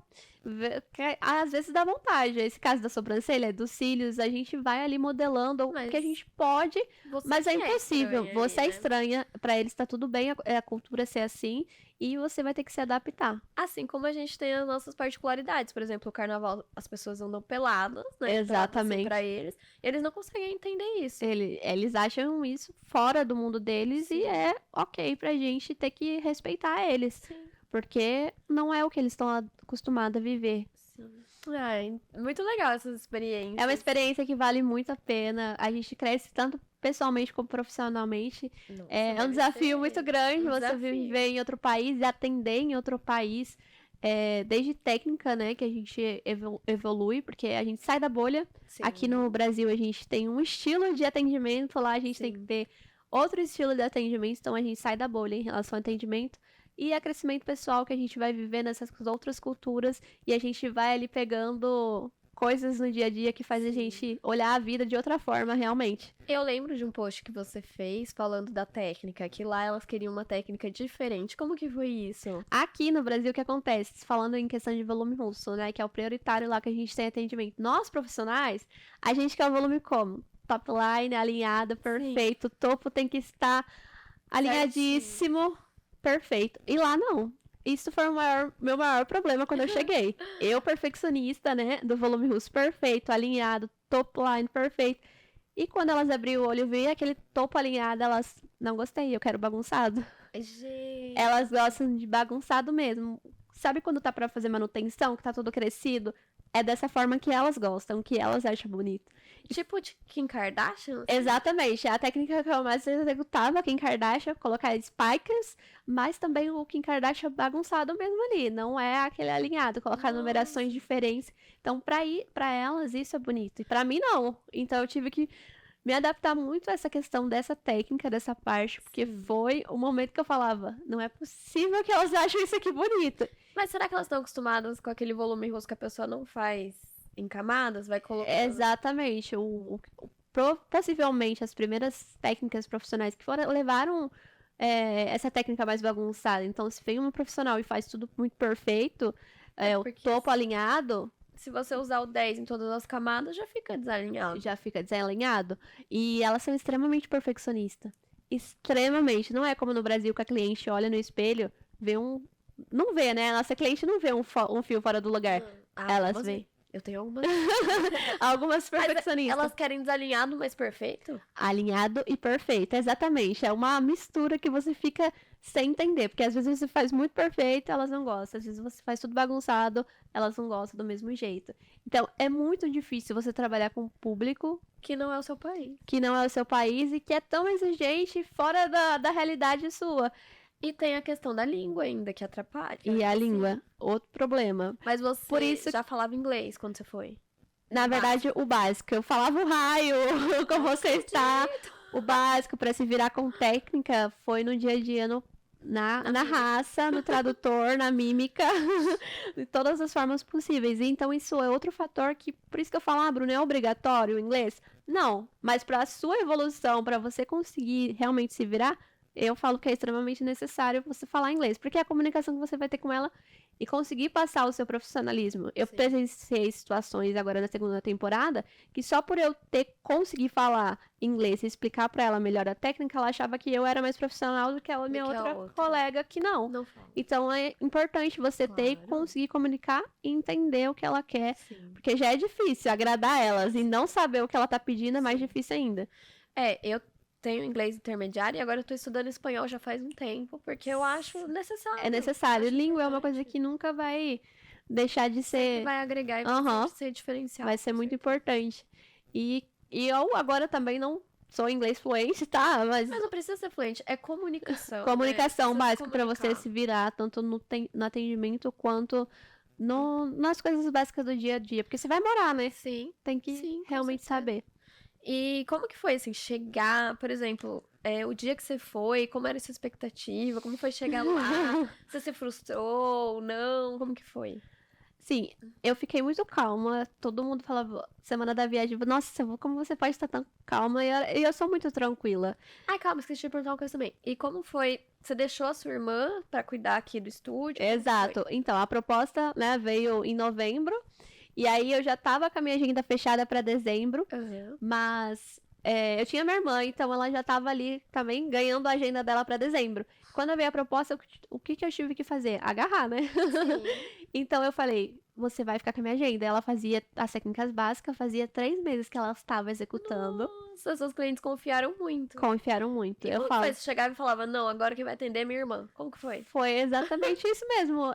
S2: Às vezes dá vontade. Esse caso da sobrancelha, dos cílios, a gente vai ali modelando o que a gente pode, mas é impossível. Você é estranha, pra eles tá tudo bem, a cultura ser assim, e você vai ter que se adaptar.
S1: Assim como a gente tem as nossas particularidades. Por exemplo, o carnaval, as pessoas andam peladas, né?
S2: Exatamente.
S1: Pra eles. Eles não conseguem entender isso.
S2: Eles acham isso fora do mundo deles. Sim. E é ok pra gente ter que respeitar eles. Sim. Porque não é o que eles estão acostumados a viver.
S1: Sim. Ai, muito legal essas experiências.
S2: É uma experiência que vale muito a pena. A gente cresce tanto pessoalmente como profissionalmente. Nossa, é um desafio muito grande você viver em outro país e atender em outro país. Desde técnica, né, que a gente evolui, porque a gente sai da bolha. Sim. Aqui no Brasil a gente tem um estilo de atendimento, lá a gente tem que ter outro estilo de atendimento, então a gente sai da bolha em relação ao atendimento. E é crescimento pessoal que a gente vai viver nessas outras culturas e a gente vai ali pegando coisas no dia a dia que faz a gente olhar a vida de outra forma, realmente.
S1: Eu lembro de um post que você fez falando da técnica, que lá elas queriam uma técnica diferente. Como que foi isso?
S2: Aqui no Brasil, o que acontece? Falando em questão de volume russo, né, que é o prioritário lá que a gente tem atendimento. Nós, profissionais, a gente quer o volume como? Top line, alinhado, perfeito. O topo tem que estar alinhadíssimo. Certinho. Perfeito. E lá não. Isso foi meu maior problema quando eu cheguei. Eu, perfeccionista, né? Do volume russo perfeito, alinhado, top line perfeito. E quando elas abriram o olho e viram aquele topo alinhado, elas, não gostei, eu quero bagunçado.
S1: Gente.
S2: Elas gostam de bagunçado mesmo. Sabe quando tá pra fazer manutenção, que tá tudo crescido? É dessa forma que elas gostam, que elas acham bonito.
S1: Tipo de Kim Kardashian? Assim?
S2: Exatamente. A técnica que eu mais executava, Kim Kardashian, colocar spikers, mas também o Kim Kardashian bagunçado mesmo ali. Não é aquele alinhado, colocar numerações diferentes. Então, pra elas, isso é bonito. E pra mim, não. Então, eu tive que me adaptar muito a essa questão dessa técnica, dessa parte, porque foi o momento que eu falava, não é possível que elas achem isso aqui bonito.
S1: Mas será que elas estão acostumadas com aquele volume rosto que a pessoa não faz em camadas? Vai colocar...
S2: Exatamente. Possivelmente as primeiras técnicas profissionais que levaram essa técnica mais bagunçada. Então, se vem uma profissional e faz tudo muito perfeito, o topo alinhado...
S1: Se você usar o 10 em todas as camadas, já fica desalinhado.
S2: Já fica desalinhado. E elas são extremamente perfeccionistas. Extremamente. Não é como no Brasil que a cliente olha no espelho, vê um... Não vê, né? A nossa cliente não vê um fio fora do lugar. Elas veem.
S1: Eu tenho algumas.
S2: Algumas perfeccionistas.
S1: Elas querem desalinhado, mas perfeito?
S2: Alinhado e perfeito, exatamente. É uma mistura que você fica sem entender. Porque às vezes você faz muito perfeito, elas não gostam. Às vezes você faz tudo bagunçado, elas não gostam do mesmo jeito. Então, é muito difícil você trabalhar com um público
S1: que não é o seu país.
S2: Que não é o seu país e que é tão exigente fora da realidade sua.
S1: E tem a questão da língua ainda, que atrapalha.
S2: E a língua, outro problema.
S1: Mas você já falava inglês quando você foi?
S2: Na verdade, o básico. Eu falava o raio, como você está. O básico, para se virar com técnica, foi no dia a dia, na raça, no tradutor, na mímica, de todas as formas possíveis. E então, isso é outro fator que, por isso que eu falo, Bruno, é obrigatório o inglês? Não, mas para a sua evolução, para você conseguir realmente se virar, eu falo que é extremamente necessário você falar inglês, porque é a comunicação que você vai ter com ela e conseguir passar o seu profissionalismo. Eu presenciei situações agora na segunda temporada que só por eu conseguir falar inglês e explicar pra ela melhor a técnica, ela achava que eu era mais profissional do que a minha outra colega que não. Então é importante você ter e conseguir comunicar e entender o que ela quer, porque já é difícil agradar elas e não saber o que ela tá pedindo é mais difícil ainda.
S1: Eu tenho inglês intermediário e agora eu tô estudando espanhol já faz um tempo, porque eu acho necessário.
S2: É necessário.
S1: Acho
S2: Língua é uma
S1: importante.
S2: coisa que nunca vai deixar de
S1: Sempre
S2: ser.
S1: vai agregar e vai
S2: Aham.
S1: sempre ser diferencial.
S2: Vai ser
S1: com
S2: muito
S1: certeza.
S2: importante. E eu agora também não sou inglês fluente, tá? Mas
S1: Mas não precisa ser fluente, é comunicação.
S2: comunicação
S1: Né?
S2: básica pra
S1: Precisa se
S2: você se
S1: comunicar.
S2: virar, tanto no atendimento quanto nas coisas básicas do dia a dia. Porque você vai morar, né?
S1: Sim,
S2: Tem que
S1: sim, com
S2: realmente
S1: certeza.
S2: saber.
S1: E como que foi, assim, chegar, por exemplo, o dia que você foi, como era a sua expectativa, como foi chegar lá, você se frustrou ou não, como que foi?
S2: Sim, eu fiquei muito calma. Todo mundo falava, semana da viagem, nossa, como você pode estar tão calma? E eu sou muito tranquila.
S1: Ai, calma, esqueci de perguntar uma coisa também. E como foi, você deixou a sua irmã pra cuidar aqui do estúdio? Como que foi?
S2: Exato. Então, a proposta, né, veio em novembro. E aí eu já tava com a minha agenda fechada pra dezembro.
S1: Aham.
S2: Mas eu tinha minha irmã, então ela já tava ali também ganhando a agenda dela pra dezembro. Quando veio a proposta, o que que eu tive que fazer? Agarrar, né?
S1: Sim.
S2: Então eu falei, você vai ficar com a minha agenda. Ela fazia as técnicas básicas, fazia 3 meses que ela estava executando.
S1: Nossa, seus clientes confiaram muito.
S2: Confiaram muito.
S1: E
S2: Eu
S1: como que
S2: falo,
S1: foi? Você chegava e falava, não, agora quem vai atender é minha irmã. Como que foi?
S2: foi exatamente isso mesmo.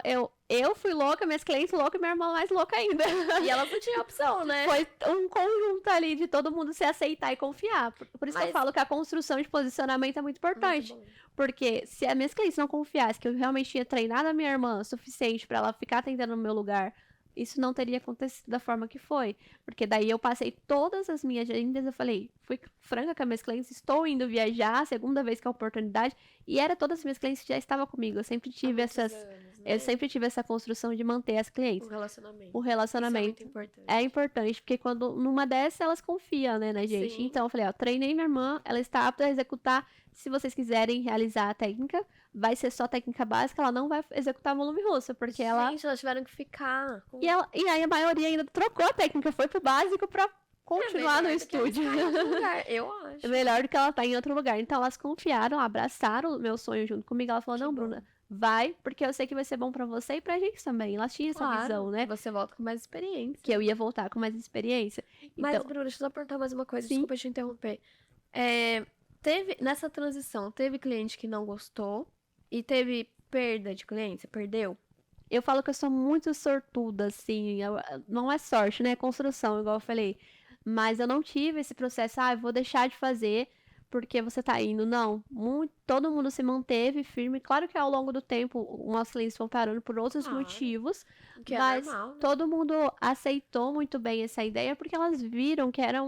S2: Eu fui louca, minhas clientes loucas e minha irmã mais louca ainda.
S1: E elas não tinham opção, né?
S2: Foi um conjunto ali de todo mundo se aceitar e confiar. Por isso que eu
S1: Mas-
S2: falo que a construção de posicionamento é muito importante.
S1: Muito bom.
S2: Porque se as minhas clientes não confiassem que eu realmente tinha treinado a minha irmã o suficiente pra ela ficar atendendo no meu lugar, isso não teria acontecido da forma que foi. Porque daí eu passei todas as minhas agendas, eu falei, fui franca com as minhas clientes, estou indo viajar, segunda vez que é a oportunidade, e era todas as minhas clientes que já estavam comigo. Eu sempre tive
S1: Há muitos
S2: essas.
S1: anos, né?
S2: Eu sempre tive essa construção de manter as clientes.
S1: Um relacionamento.
S2: O
S1: Isso é
S2: relacionamento
S1: muito importante.
S2: é importante, porque quando numa dessas elas confiam, né, na gente.
S1: Sim.
S2: Então eu falei, ó, treinei minha irmã, ela está apta a executar. Se vocês quiserem realizar a técnica, vai ser só técnica básica, ela não vai executar volume russo, porque ela.
S1: Gente, elas tiveram que ficar.
S2: E aí a maioria ainda trocou a técnica, foi pro básico pra continuar no estúdio.
S1: Eu acho.
S2: É melhor do que ela tá em outro lugar. Então elas confiaram, abraçaram o meu sonho junto comigo. Ela falou,
S1: Que
S2: não,
S1: bom.
S2: Bruna, vai, porque eu sei que vai ser bom pra você e pra gente também. Elas tinham essa
S1: Claro,
S2: visão, né?
S1: você volta com mais experiência.
S2: Que eu ia voltar com mais experiência.
S1: Mas,
S2: Então,
S1: Bruna, deixa eu só perguntar mais uma coisa,
S2: sim.
S1: desculpa te interromper. Nessa transição, teve cliente que não gostou e teve perda de cliente? Você perdeu?
S2: Eu falo que eu sou muito sortuda, assim. Não é sorte, né? É construção, igual eu falei. Mas eu não tive esse processo, eu vou deixar de fazer porque você tá indo. Não. Todo mundo se manteve firme. Claro que ao longo do tempo, nossos clientes vão parando por outros
S1: Claro.
S2: motivos.
S1: Que é
S2: mas
S1: normal, né?
S2: todo mundo aceitou muito bem essa ideia porque elas viram que era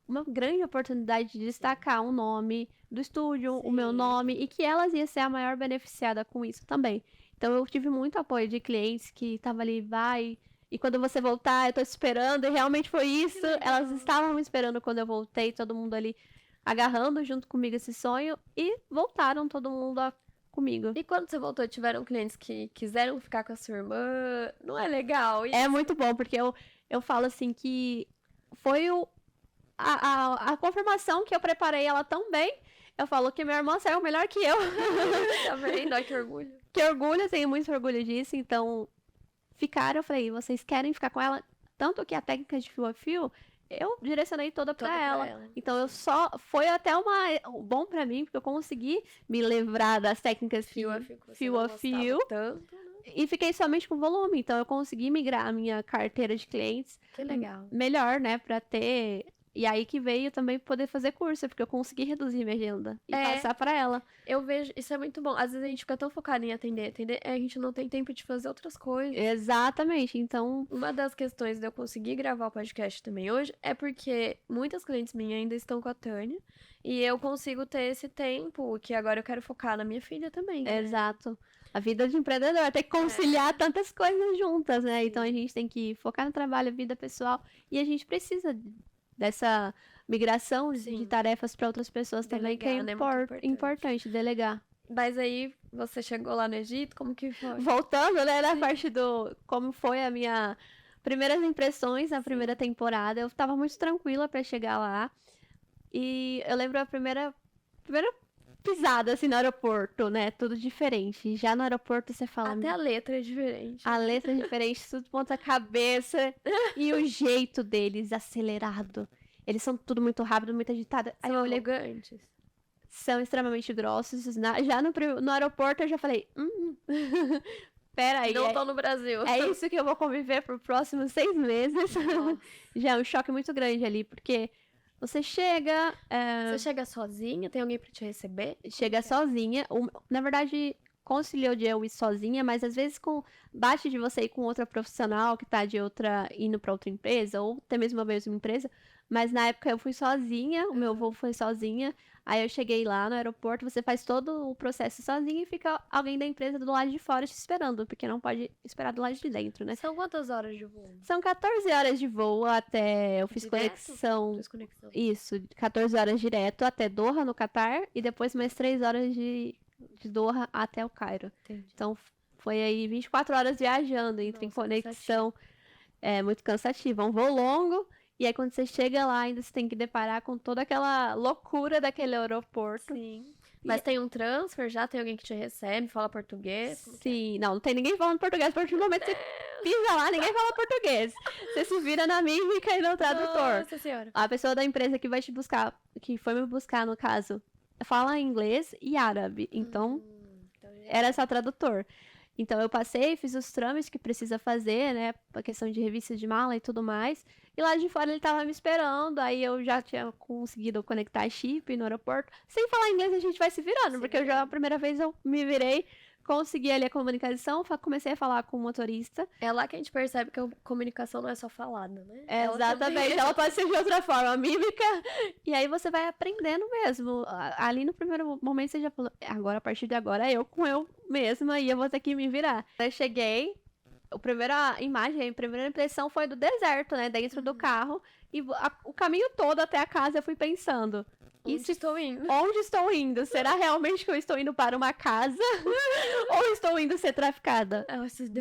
S2: uma grande oportunidade de destacar o nome do estúdio, o meu
S1: Sim.
S2: nome, e que elas iam ser a maior beneficiada com isso também. Então eu tive muito apoio de clientes que estavam ali, vai. E quando você voltar, eu tô esperando, e realmente foi isso.
S1: legal.
S2: Elas estavam me esperando quando eu voltei, todo mundo ali agarrando junto comigo esse sonho, e voltaram todo mundo comigo.
S1: E quando você voltou, tiveram clientes que quiseram ficar com a sua irmã? Não é legal?
S2: É muito bom, porque eu falo assim que foi a confirmação que eu preparei ela tão bem. Eu falo que minha irmã saiu melhor que eu.
S1: Tá vendo? Olha que orgulho.
S2: Que orgulho, eu tenho muito orgulho disso. Então, eu falei, vocês querem ficar com ela? Tanto que a técnica de fio a fio, eu direcionei toda pra ela. Então, foi até bom pra mim, porque eu consegui me livrar das técnicas
S1: Fio a fio. que você
S2: fio
S1: não
S2: a
S1: gostava
S2: fio.
S1: Tanto, né?
S2: E fiquei somente com volume. Então, eu consegui migrar a minha carteira de clientes
S1: Que legal.
S2: melhor, né? Pra ter. E aí que veio também poder fazer curso, porque eu consegui reduzir minha agenda e passar pra ela.
S1: Eu vejo, isso é muito bom. Às vezes a gente fica tão focado em atender, a gente não tem tempo de fazer outras coisas.
S2: Exatamente. Então,
S1: Uma das questões de eu conseguir gravar o podcast também hoje é porque muitas clientes minhas ainda estão com a Tânia e eu consigo ter esse tempo que agora eu quero focar na minha filha também. né?
S2: exato. A vida de empreendedor é ter que conciliar tantas coisas juntas, né? Então a gente tem que focar no trabalho, vida pessoal, e a gente precisa dessa migração
S1: Sim.
S2: de tarefas para outras pessoas também, que é
S1: Delegar, né? Muito
S2: importante delegar.
S1: Mas aí você chegou lá no Egito, como que foi?
S2: Voltando, né, na parte do como foi a minha primeiras impressões na primeira temporada, eu tava muito tranquila para chegar lá. E eu lembro a primeira pisada assim no aeroporto, né? Tudo diferente. Já no aeroporto você fala,
S1: Até a letra é diferente.
S2: a letra é diferente, tudo ponta cabeça e o jeito deles acelerado. Eles são tudo muito rápido, muito agitado. Aí
S1: São
S2: eu olhei,
S1: elegantes.
S2: são extremamente grossos. Já no aeroporto eu já falei, peraí,
S1: Não estão no Brasil.
S2: é isso que eu vou conviver por próximos 6 meses. Já é um choque muito grande ali, porque você chega,
S1: Você chega sozinha? Tem alguém pra te receber?
S2: chega sozinha. Na verdade, conciliou de eu ir sozinha, mas às vezes bate de você ir com outra profissional que tá indo pra outra empresa, ou até mesmo a mesma empresa. Mas na época eu fui sozinha, o meu voo foi sozinha. Aí eu cheguei lá no aeroporto, você faz todo o processo sozinha e fica alguém da empresa do lado de fora te esperando, porque não pode esperar do lado de dentro, né?
S1: São quantas horas de voo?
S2: São 14 horas de voo até. Eu fiz
S1: Direto?
S2: conexão.
S1: Fiz conexão.
S2: Isso, 14 horas direto até Doha, no Catar, e depois mais 3 horas de Doha até o Cairo.
S1: Entendi.
S2: Então foi aí 24 horas viajando, entre em
S1: Nossa,
S2: conexão. É muito cansativo. É um voo longo. E aí, quando você chega lá, ainda você tem que deparar com toda aquela loucura daquele aeroporto.
S1: Sim. Mas tem um transfer já? Tem alguém que te recebe, fala português? Como que é?
S2: Sim, não tem ninguém falando português. A partir do momento que você pisa lá, ninguém fala português. Você se vira na mímica e no tradutor.
S1: Nossa senhora.
S2: A pessoa da empresa que vai te buscar, que foi me buscar, no caso, fala inglês e árabe. Então,
S1: Então,
S2: era só tradutor. Então, eu passei, fiz os trâmites que precisa fazer, né? A questão de revista de mala e tudo mais. E lá de fora ele tava me esperando. Aí eu já tinha conseguido conectar chip no aeroporto. Sem falar inglês, a gente vai se virando. Porque a primeira vez eu me virei, consegui ali a comunicação, comecei a falar com o motorista.
S1: É lá que a gente percebe que a comunicação não é só falada, né?
S2: Exatamente, ela pode ser de outra forma, mímica. E aí você vai aprendendo mesmo. Ali no primeiro momento você já falou, agora a partir de agora eu com eu mesma e eu vou ter que me virar. Eu cheguei, a primeira imagem, a primeira impressão foi do deserto, né? Dentro do carro. E o caminho todo até a casa eu fui pensando.
S1: Onde estou indo?
S2: Onde estou indo? Será realmente que eu estou indo para uma casa? Ou estou indo ser traficada?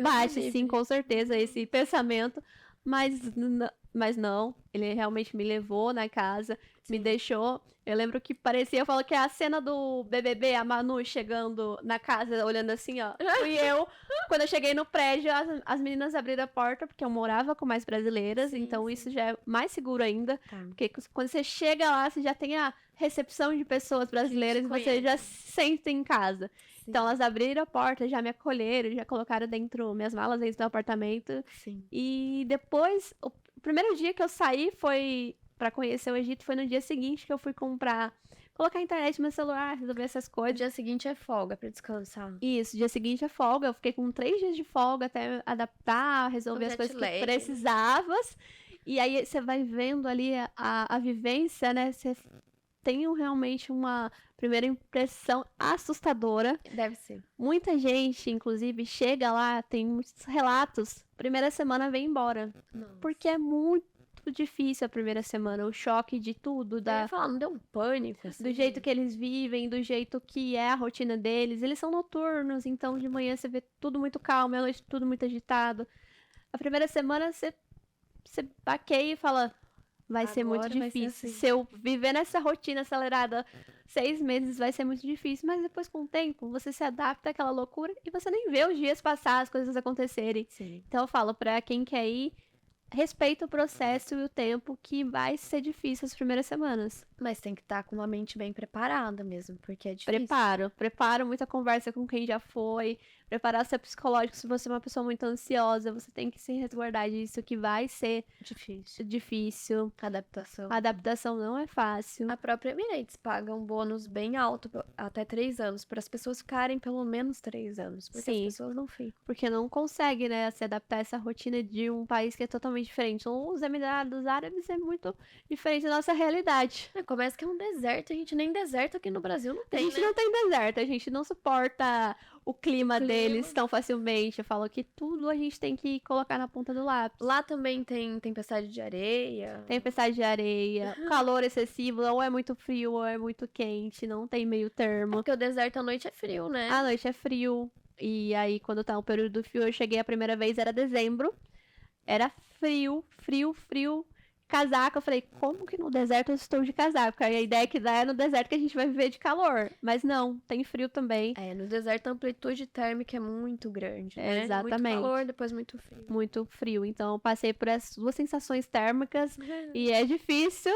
S2: Bate, sim, com certeza, esse pensamento. Mas não, ele realmente me levou na casa, me deixou. Eu lembro que parecia, eu falo que é a cena do BBB, a Manu chegando na casa, olhando assim, ó. Fui eu. Quando eu cheguei no prédio, as meninas abriram a porta, porque eu morava com mais brasileiras, então isso já é mais seguro ainda.
S1: Tá.
S2: Porque quando você chega lá, você já tem a recepção de pessoas brasileiras e você já se sente em casa.
S1: Sim.
S2: Então elas abriram a porta, já me acolheram, já colocaram minhas malas dentro do apartamento.
S1: Sim.
S2: E depois, o primeiro dia que eu saí foi pra conhecer o Egito, foi no dia seguinte que eu fui colocar a internet no meu celular, resolver essas
S1: O
S2: coisas.
S1: dia seguinte é folga pra descansar.
S2: Isso, dia seguinte é folga. Eu fiquei com 3 dias de folga até adaptar, resolver as coisas que precisavas. E aí você vai vendo ali a vivência, né? Você tem realmente uma primeira impressão assustadora.
S1: Deve ser.
S2: Muita gente, inclusive, chega lá, tem muitos relatos. Primeira semana vem embora.
S1: Não.
S2: Porque é muito difícil a primeira semana. O choque de tudo,
S1: Eu ia falar, não deu um pânico, assim?
S2: do jeito que eles vivem, do jeito que é a rotina deles. Eles são noturnos, então de manhã você vê tudo muito calmo, à noite tudo muito agitado. A primeira semana você baqueia e fala, vai ser muito
S1: Agora vai ser
S2: difícil.
S1: assim.
S2: Se eu viver nessa rotina acelerada 6 meses, vai ser muito difícil. Mas depois, com o tempo, você se adapta àquela loucura e você nem vê os dias passar, as coisas acontecerem.
S1: Sim.
S2: Então eu falo pra quem quer ir, respeita o processo e o tempo, que vai ser difícil as primeiras semanas.
S1: Mas tem que estar com uma mente bem preparada mesmo, porque é difícil.
S2: Preparo muita conversa com quem já foi, preparar seu psicológico. Se você é uma pessoa muito ansiosa, você tem que se resguardar disso, que vai ser difícil.
S1: Adaptação.
S2: A adaptação não é fácil.
S1: A própria Emirates paga um bônus bem alto, até 3 anos, para as pessoas ficarem pelo menos 3 anos, porque
S2: Sim.
S1: as pessoas não ficam.
S2: Porque não consegue, né, se adaptar a essa rotina de um país que é totalmente diferente. Os Emirados Árabes é muito diferente da nossa realidade.
S1: Começa que é um deserto, a gente nem deserto aqui no Brasil não
S2: A
S1: tem,
S2: gente
S1: né?
S2: não tem deserto, a gente não suporta o clima deles tão facilmente. Eu falo que tudo a gente tem que colocar na ponta do lápis.
S1: Lá também tem tempestade de areia.
S2: Tempestade de areia, calor excessivo, ou é muito frio ou é muito quente, não tem meio termo.
S1: Porque o deserto à noite é frio, né?
S2: À noite é frio, e aí quando tá o período do frio, eu cheguei a primeira vez, era dezembro, era frio, casaco. Eu falei, como que no deserto eu estou de casaco? Aí a ideia que dá é no deserto que a gente vai viver de calor. Mas não, tem frio também.
S1: É, no deserto a amplitude térmica é muito grande, né?
S2: Exatamente.
S1: Muito calor, depois muito frio.
S2: Muito frio. Então eu passei por essas duas sensações térmicas e é difícil,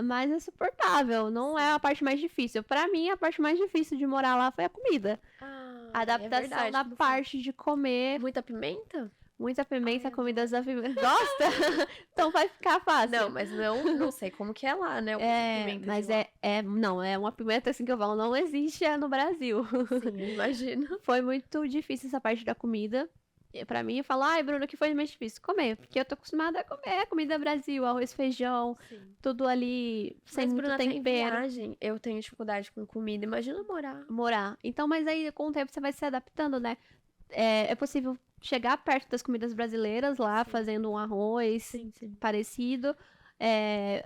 S2: mas é suportável. Não é a parte mais difícil. Pra mim, a parte mais difícil de morar lá foi a comida. A adaptação
S1: verdade,
S2: da
S1: como foi?
S2: parte de comer
S1: Muita pimenta?
S2: muita pimenta,
S1: Ai,
S2: comidas apimentas. Gosta? Então vai ficar fácil.
S1: Não, mas não sei como que é lá, né? Pimenta
S2: Mas
S1: de lá.
S2: não, é uma pimenta assim que eu falo, não existe no Brasil.
S1: Sim, eu imagino.
S2: Foi muito difícil essa parte da comida. E pra mim, eu falo, ai, Bruno, o que foi mais difícil? Comer, porque eu tô acostumada a comer comida Brasil, arroz, feijão,
S1: Sim.
S2: tudo ali sem
S1: Mas,
S2: muito
S1: Bruna, tem
S2: tempero.
S1: viagem. Eu tenho dificuldade com comida. Imagina morar.
S2: Morar. Então, mas aí com o tempo você vai se adaptando, né? É possível chegar perto das comidas brasileiras lá, fazendo um arroz
S1: Sim.
S2: parecido.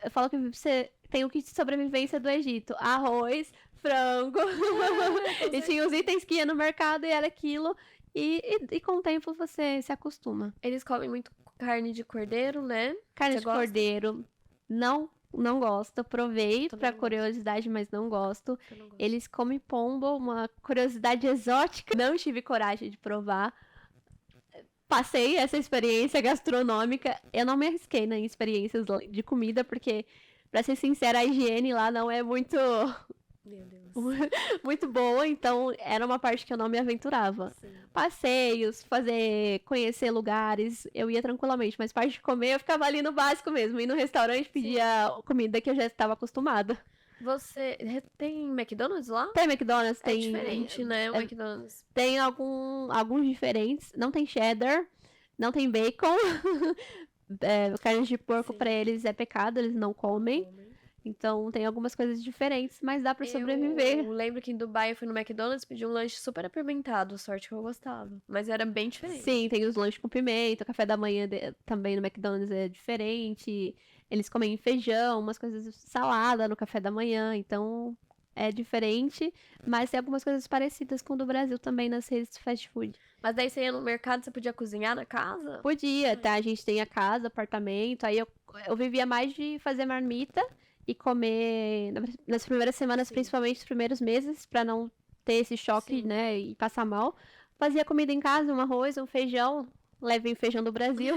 S2: Eu falo que você tem o kit de sobrevivência do Egito: arroz, frango. E tinha os itens que ia no mercado e era aquilo. E com o tempo você se acostuma.
S1: Eles comem muito carne de cordeiro, né?
S2: Carne
S1: Você
S2: de
S1: gosta?
S2: cordeiro, não gosto. Provei
S1: Também
S2: pra
S1: não gosto.
S2: curiosidade, mas não gosto.
S1: Eu não gosto.
S2: Eles comem pombo, uma curiosidade exótica. Não tive coragem de provar. Passei essa experiência gastronômica. Eu não me arrisquei em experiências de comida, porque, pra ser sincera, a higiene lá não é muito,
S1: Meu Deus.
S2: muito boa, então era uma parte que eu não me aventurava.
S1: Sim.
S2: Passeios, conhecer lugares, eu ia tranquilamente, mas parte de comer eu ficava ali no básico mesmo. Ir no restaurante, pedia comida que eu já estava acostumada.
S1: Você tem McDonald's lá?
S2: Tem McDonald's,
S1: É
S2: tem.
S1: diferente, né? O McDonald's.
S2: Tem alguns diferentes. Não tem cheddar, não tem bacon. Carne de porco
S1: Sim.
S2: pra eles é pecado, eles não comem. Então tem algumas coisas diferentes, mas dá pra sobreviver.
S1: Eu lembro que em Dubai eu fui no McDonald's, pedi um lanche super apimentado, sorte que eu gostava. Mas era bem diferente.
S2: Sim, tem os lanches com pimenta, o café da manhã também no McDonald's é diferente. Eles comem feijão, umas coisas salada no café da manhã, então é diferente, mas tem algumas coisas parecidas com o do Brasil também nas redes de fast food.
S1: Mas daí você ia no mercado, você podia cozinhar na casa?
S2: Podia, tá? A gente tem a casa, apartamento, aí eu vivia mais de fazer marmita e comer nas primeiras semanas, principalmente os primeiros meses, pra não ter esse choque, né, e passar mal. Fazia comida em casa, um arroz, um feijão, levem feijão do Brasil,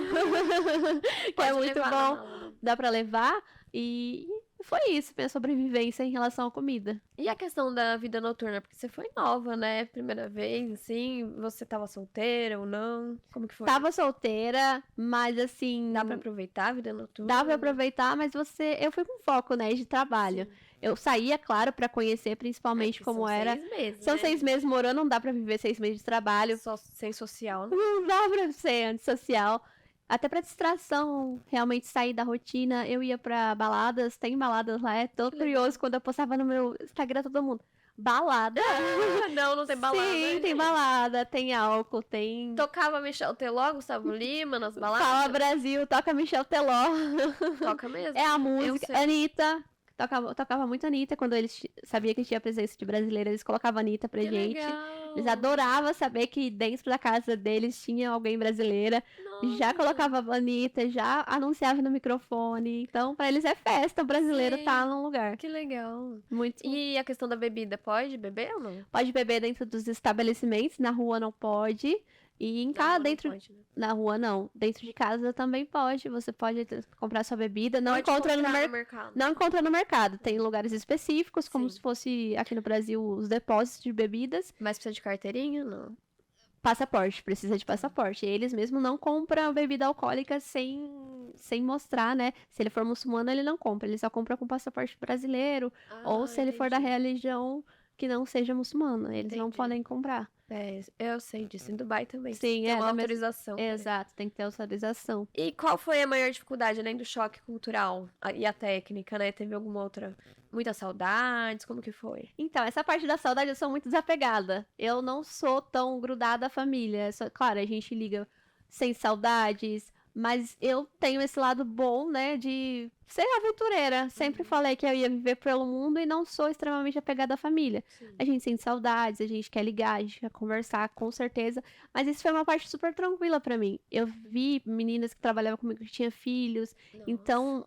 S2: que
S1: Pode
S2: é muito
S1: levar na
S2: bom,
S1: mala, né?
S2: dá pra levar, e foi isso, minha sobrevivência em relação à comida.
S1: E a questão da vida noturna? Porque você foi nova, né? Primeira vez, assim, você tava solteira ou não? Como que foi?
S2: Tava solteira, mas assim...
S1: Dá pra aproveitar a vida noturna?
S2: Dá pra aproveitar, mas eu fui com foco, né, de trabalho. Eu saía, claro, pra conhecer principalmente
S1: que
S2: como
S1: são
S2: era.
S1: 6 meses,
S2: São
S1: né?
S2: 6 meses morando, não dá pra viver 6 meses de trabalho.
S1: Só sem social, né?
S2: Não dá pra ser antissocial. Até pra distração, realmente sair da rotina. Eu ia pra baladas, tem baladas lá. É tão
S1: Que legal.
S2: curioso quando eu postava no meu Instagram, todo mundo. Balada?
S1: Não tem balada.
S2: Sim, tem balada, tem álcool, tem.
S1: Tocava Michel Teló, Gustavo Lima nas baladas?
S2: Fala Brasil, toca Michel Teló.
S1: Toca mesmo.
S2: É a
S1: Eu
S2: música.
S1: sei.
S2: Anitta. Tocava muito Anitta. Quando eles sabiam que tinha presença de brasileira, eles colocavam Anitta pra
S1: Que
S2: gente.
S1: legal.
S2: Eles adoravam saber que dentro da casa deles tinha alguém brasileira. Já
S1: Nossa.
S2: colocava a Anitta, já anunciava no microfone. Então, pra eles é festa, o brasileiro
S1: Sim.
S2: tá num lugar.
S1: Que legal.
S2: Muito.
S1: E a questão da bebida, pode beber ou não?
S2: Pode beber dentro dos estabelecimentos, na rua não pode. E em casa, dentro.
S1: Não pode, né?
S2: Na rua não. Dentro de casa também pode. Você pode comprar sua bebida. Não
S1: Pode
S2: encontra
S1: comprar
S2: no
S1: no mercado.
S2: Não encontra no mercado. Tem lugares específicos, como
S1: Sim.
S2: se fosse aqui no Brasil os depósitos de bebidas.
S1: Mas precisa de carteirinha? Não.
S2: Passaporte, precisa de passaporte. Eles mesmo não compram bebida alcoólica sem mostrar, né? Se ele for muçulmano, ele não compra. Ele só compra com passaporte brasileiro. Ou se ele for da religião que não seja muçulmana. Eles não
S1: Entendi.
S2: podem comprar.
S1: É, eu sei disso. Em Dubai também.
S2: Sim,
S1: Tem uma
S2: na mesma-
S1: autorização.
S2: Exato, tem que ter autorização.
S1: E qual foi a maior dificuldade, além do choque cultural e a técnica, né? Teve alguma outra? Muitas saudades? Como que foi?
S2: Então, essa parte da saudade eu sou muito desapegada. Eu não sou tão grudada à família. Claro, a gente liga sem saudades, mas eu tenho esse lado bom, né, de ser aventureira. Sempre falei que eu ia viver pelo mundo e não sou extremamente apegada à família. A gente sente saudades, a gente quer ligar, a gente quer conversar, com certeza. Mas isso foi uma parte super tranquila pra mim. Eu vi meninas que trabalhavam comigo que tinham filhos, então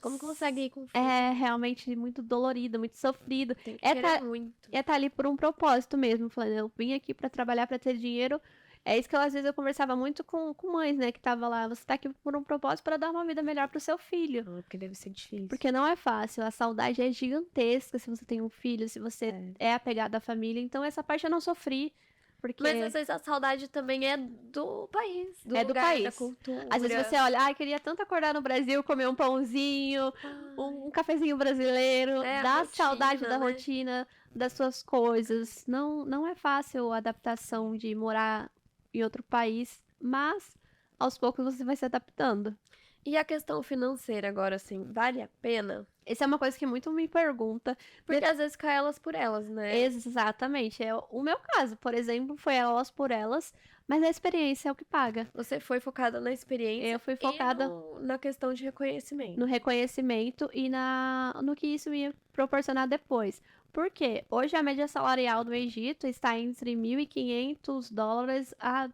S1: Como consegue ir com filho?
S2: é realmente muito dolorido, muito sofrido.
S1: Tem que
S2: É
S1: querer
S2: tá-
S1: muito.
S2: É estar ali por um propósito mesmo, falando, eu vim aqui pra trabalhar, pra ter dinheiro, É isso que às vezes eu conversava muito com mães, né? Que tava lá, você tá aqui por um propósito para dar uma vida melhor pro seu filho.
S1: Porque deve ser difícil.
S2: Porque não é fácil, a saudade é gigantesca se você tem um filho, se você é apegado à família. Então essa parte eu não sofri. Porque
S1: Mas às vezes a saudade também é do país, do
S2: é do
S1: lugar,
S2: país.
S1: da cultura.
S2: Às vezes você olha, ai, queria tanto acordar no Brasil, comer um pãozinho, um cafezinho brasileiro,
S1: É, a
S2: dá
S1: rotina,
S2: saudade da
S1: né?
S2: rotina, das suas coisas. Não é fácil a adaptação de morar em outro país, mas aos poucos você vai se adaptando.
S1: E a questão financeira agora, assim, vale a pena?
S2: Essa é uma coisa que muito me pergunta.
S1: Porque às vezes cai elas por elas, né?
S2: Exatamente. O meu caso, por exemplo, foi elas por elas, mas a experiência é o que paga.
S1: Você foi focada na experiência.
S2: Eu fui focada
S1: e na questão de reconhecimento.
S2: no reconhecimento e no que isso me ia proporcionar depois. Por quê? Hoje a média salarial do Egito está entre $1.500 a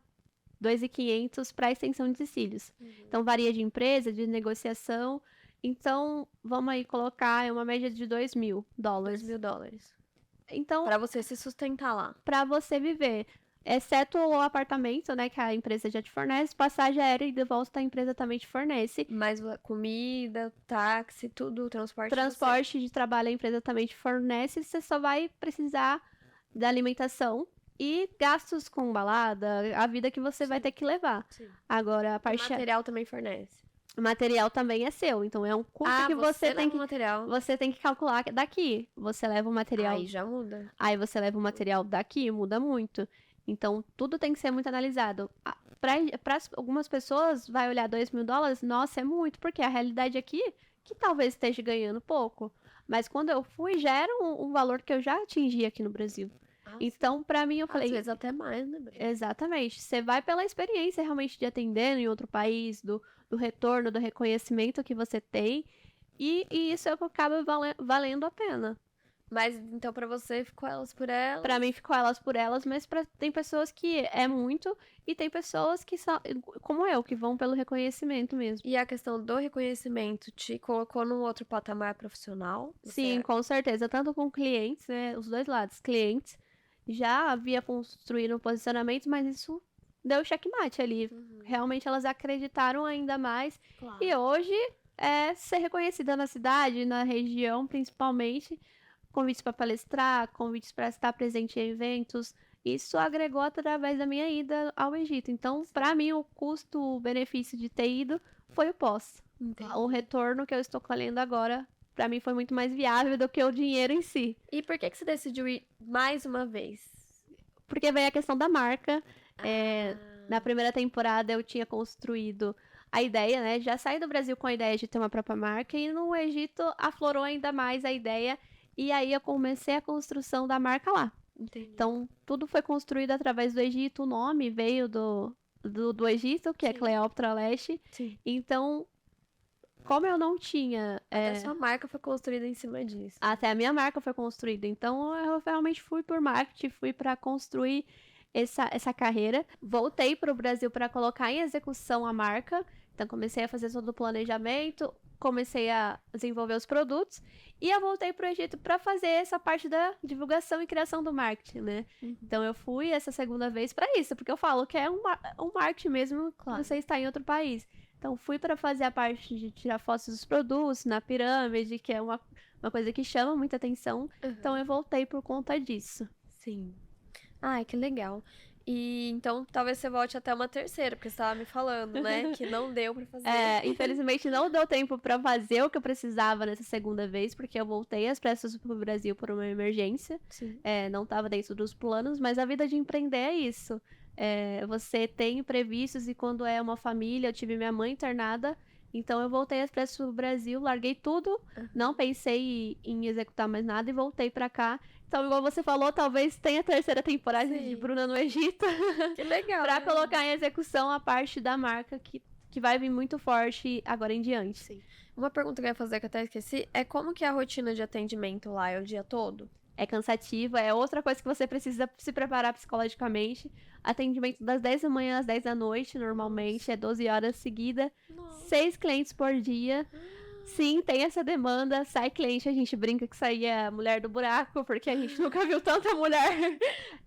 S2: 2.500 para extensão de cílios. Então varia de empresa, de negociação. Então, vamos aí colocar uma média de $2.000.
S1: $2.000.
S2: Então,
S1: Pra você se sustentar lá.
S2: para você viver, exceto o apartamento, né, que a empresa já te fornece, passagem aérea e de volta a empresa também te fornece.
S1: Mas comida, táxi, tudo, transporte.
S2: Transporte de trabalho a empresa também te fornece, você só vai precisar da alimentação e gastos com balada, a vida que você vai ter que levar.
S1: Sim.
S2: Agora, a
S1: O
S2: parte
S1: material também fornece.
S2: o material também é seu, então é um custo que você tem
S1: leva
S2: que
S1: o material.
S2: você tem que calcular daqui. Você leva o material,
S1: Aí já muda.
S2: aí você leva o material daqui, muda muito. Então, tudo tem que ser muito analisado. Para algumas pessoas, vai olhar $2.000, nossa, é muito, porque a realidade aqui, que talvez esteja ganhando pouco. Mas quando eu fui, já era um valor que eu já atingi aqui no Brasil. Então, para mim, eu falei.
S1: Às vezes até mais, né, Breno?
S2: Exatamente. Você vai pela experiência realmente de atender em outro país, do retorno, do reconhecimento que você tem. E isso é o que acaba valendo a pena.
S1: Mas então pra você ficou elas por elas.
S2: Pra mim ficou elas por elas, mas tem pessoas que é muito e tem pessoas que são como eu, que vão pelo reconhecimento mesmo.
S1: E a questão do reconhecimento te colocou num outro patamar profissional?
S2: Sim, com certeza. Tanto com clientes, né? Os dois lados. Clientes já havia construído um posicionamento, mas isso deu checkmate ali. Realmente elas acreditaram ainda mais.
S1: Claro.
S2: E hoje é ser reconhecida na cidade, na região, principalmente. Convites para palestrar, convites para estar presente em eventos. Isso agregou através da minha ida ao Egito. Então, para mim, o custo-benefício de ter ido foi o pós.
S1: Entendi.
S2: O retorno que eu estou colhendo agora, para mim, foi muito mais viável do que o dinheiro em si.
S1: E por que você decidiu ir mais uma vez?
S2: Porque veio a questão da marca. Na primeira temporada, eu tinha construído a ideia, né? Já saí do Brasil com a ideia de ter uma própria marca. E no Egito, aflorou ainda mais a ideia. E aí, eu comecei a construção da marca lá.
S1: Entendi.
S2: Então, tudo foi construído através do Egito. O nome veio do Egito, que é Cleópatra Leste.
S1: Sim.
S2: Então, como eu não tinha...
S1: A sua marca foi construída em cima disso.
S2: Até a minha marca foi construída. Então, eu realmente fui por marketing, fui para construir essa carreira. Voltei para o Brasil para colocar em execução a marca. Então, comecei a fazer todo o planejamento, comecei a desenvolver os produtos. E eu voltei para o Egito para fazer essa parte da divulgação e criação do marketing, né? Então, eu fui essa segunda vez para isso, porque eu falo que é um marketing mesmo,
S1: Claro.
S2: Você está em outro país. Então, fui para fazer a parte de tirar fotos dos produtos na pirâmide, que é uma coisa que chama muita atenção. Então, eu voltei por conta disso.
S1: Sim. Ai, que legal. E então talvez você volte até uma terceira, porque você estava me falando, né? Que não deu pra fazer.
S2: Infelizmente, não deu tempo para fazer o que eu precisava nessa segunda vez, porque eu voltei às pressas pro Brasil por uma emergência.
S1: Sim.
S2: Não estava dentro dos planos, mas a vida de empreender é isso. Você tem imprevistos e quando é uma família, eu tive minha mãe internada, então eu voltei às pressas pro Brasil, larguei tudo, não pensei em executar mais nada e voltei para cá. Então, igual você falou, talvez tenha a terceira temporada de Bruna no Egito.
S1: Que legal.
S2: Pra colocar em execução a parte da marca que vai vir muito forte agora em diante.
S1: Sim. Uma pergunta que eu ia fazer que eu até esqueci é como que é a rotina de atendimento lá? É o dia todo?
S2: É cansativa, é outra coisa que você precisa se preparar psicologicamente. Atendimento das 10 da manhã às 10 da noite, normalmente, é 12 horas seguidas. 6 clientes por dia. Sim, tem essa demanda, sai cliente, a gente brinca que saía mulher do buraco, porque a gente nunca viu tanta mulher.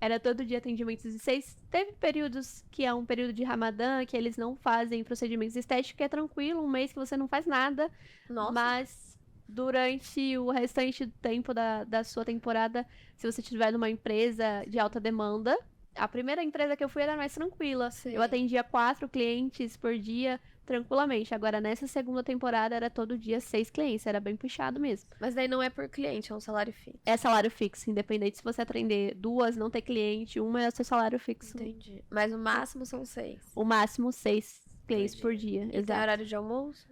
S2: Era todo dia atendimentos de 6. Teve períodos que é um período de Ramadã, que eles não fazem procedimentos estéticos, que é tranquilo, um mês que você não faz nada.
S1: Nossa.
S2: Mas durante o restante do tempo da sua temporada, se você estiver numa empresa de alta demanda, a primeira empresa que eu fui era mais tranquila.
S1: Sei.
S2: Eu atendia 4 clientes por dia, tranquilamente. Agora, nessa segunda temporada, era todo dia 6 clientes. Era bem puxado mesmo.
S1: Mas daí não é por cliente, é um salário fixo.
S2: É salário fixo, independente se você atender 2, não ter cliente, uma é o seu salário fixo.
S1: Entendi. Mas o máximo são 6.
S2: O máximo 6 clientes por dia.
S1: E tem
S2: Exato.
S1: horário de almoço?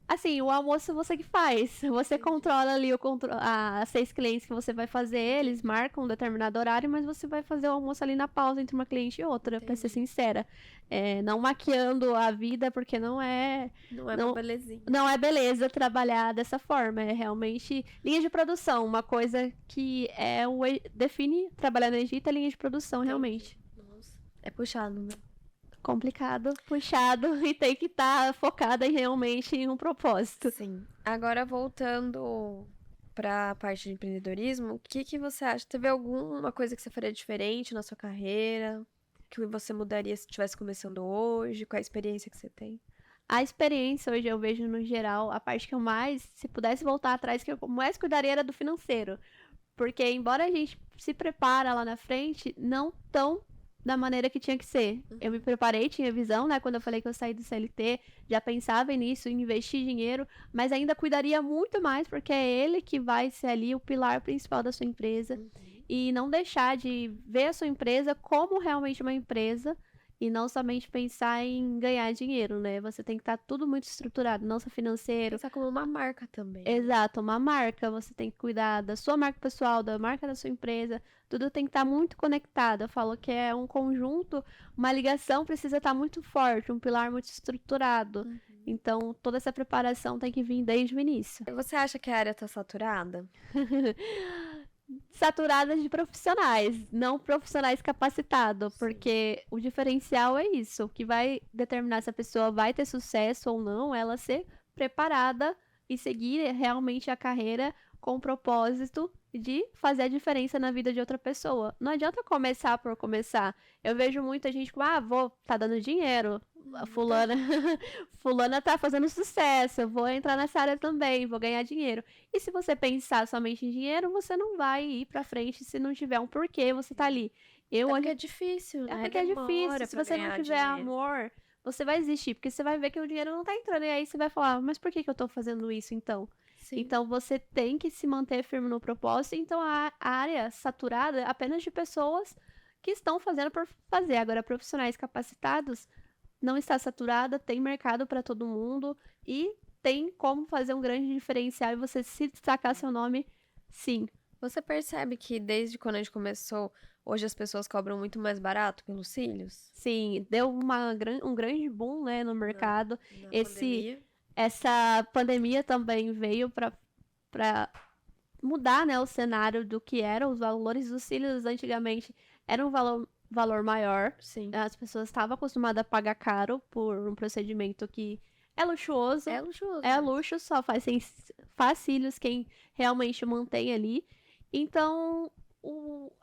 S2: Assim, o almoço você que faz. Você controla ali as 6 clientes que você vai fazer. Eles marcam um determinado horário, mas você vai fazer o almoço ali na pausa entre uma cliente e outra, pra ser sincera. Não maquiando a vida, porque não é
S1: uma belezinha.
S2: Não é beleza trabalhar dessa forma. É realmente linha de produção. Uma coisa que define trabalhar no Egito é linha de produção, realmente.
S1: Nossa. É puxado, né?
S2: Complicado, puxado, e tem que estar focada realmente em um propósito.
S1: Sim. Agora, voltando para a parte de empreendedorismo, o que você acha? Teve alguma coisa que você faria diferente na sua carreira? Que você mudaria se estivesse começando hoje? Qual a experiência que você tem?
S2: A experiência hoje eu vejo no geral, a parte que eu mais, se pudesse voltar atrás, que eu mais cuidaria era do financeiro. Porque embora a gente se prepara lá na frente, não tão da maneira que tinha que ser. Eu me preparei, tinha visão, né? Quando eu falei que eu saí do CLT, já pensava nisso, em investir dinheiro, mas ainda cuidaria muito mais, porque é ele que vai ser ali o pilar principal da sua empresa. E não deixar de ver a sua empresa como realmente uma empresa e não somente pensar em ganhar dinheiro, né? Você tem que estar tudo muito estruturado, não só financeiro.
S1: Pensar como uma marca também.
S2: Exato, uma marca. Você tem que cuidar da sua marca pessoal, da marca da sua empresa. Tudo tem que estar muito conectado. Eu falo que é um conjunto, uma ligação precisa estar muito forte, um pilar muito estruturado. Então, toda essa preparação tem que vir desde o início.
S1: Você acha que a área está saturada?
S2: Saturadas de profissionais, não profissionais capacitados, porque o diferencial é isso, o que vai determinar se a pessoa vai ter sucesso ou não, ela ser preparada e seguir realmente a carreira com o propósito de fazer a diferença na vida de outra pessoa. Não adianta começar por começar. Eu vejo muita gente com, tá dando dinheiro, fulana tá fazendo sucesso, eu vou entrar nessa área também, vou ganhar dinheiro. E se você pensar somente em dinheiro, você não vai ir pra frente se não tiver um porquê você tá ali.
S1: Porque é difícil, né?
S2: É porque é difícil. Se você não tiver amor, você vai desistir, porque você vai ver que o dinheiro não tá entrando. E aí você vai falar, mas por que eu tô fazendo isso então?
S1: Sim.
S2: Então você tem que se manter firme no propósito. Então a área saturada é apenas de pessoas que estão fazendo por fazer. Agora, profissionais capacitados não está saturada, tem mercado para todo mundo e tem como fazer um grande diferencial e você se destacar seu nome, sim.
S1: Você percebe que desde quando a gente começou, hoje as pessoas cobram muito mais barato pelos cílios?
S2: Sim, deu um grande boom, né, no mercado.
S1: Na pandemia.
S2: Essa pandemia também veio para mudar, né, o cenário do que eram os valores dos cílios. Antigamente era um valor maior.
S1: Sim.
S2: As pessoas estavam acostumadas a pagar caro por um procedimento que é luxuoso.
S1: É luxuoso.
S2: É luxo, só faz cílios quem realmente mantém ali. Então,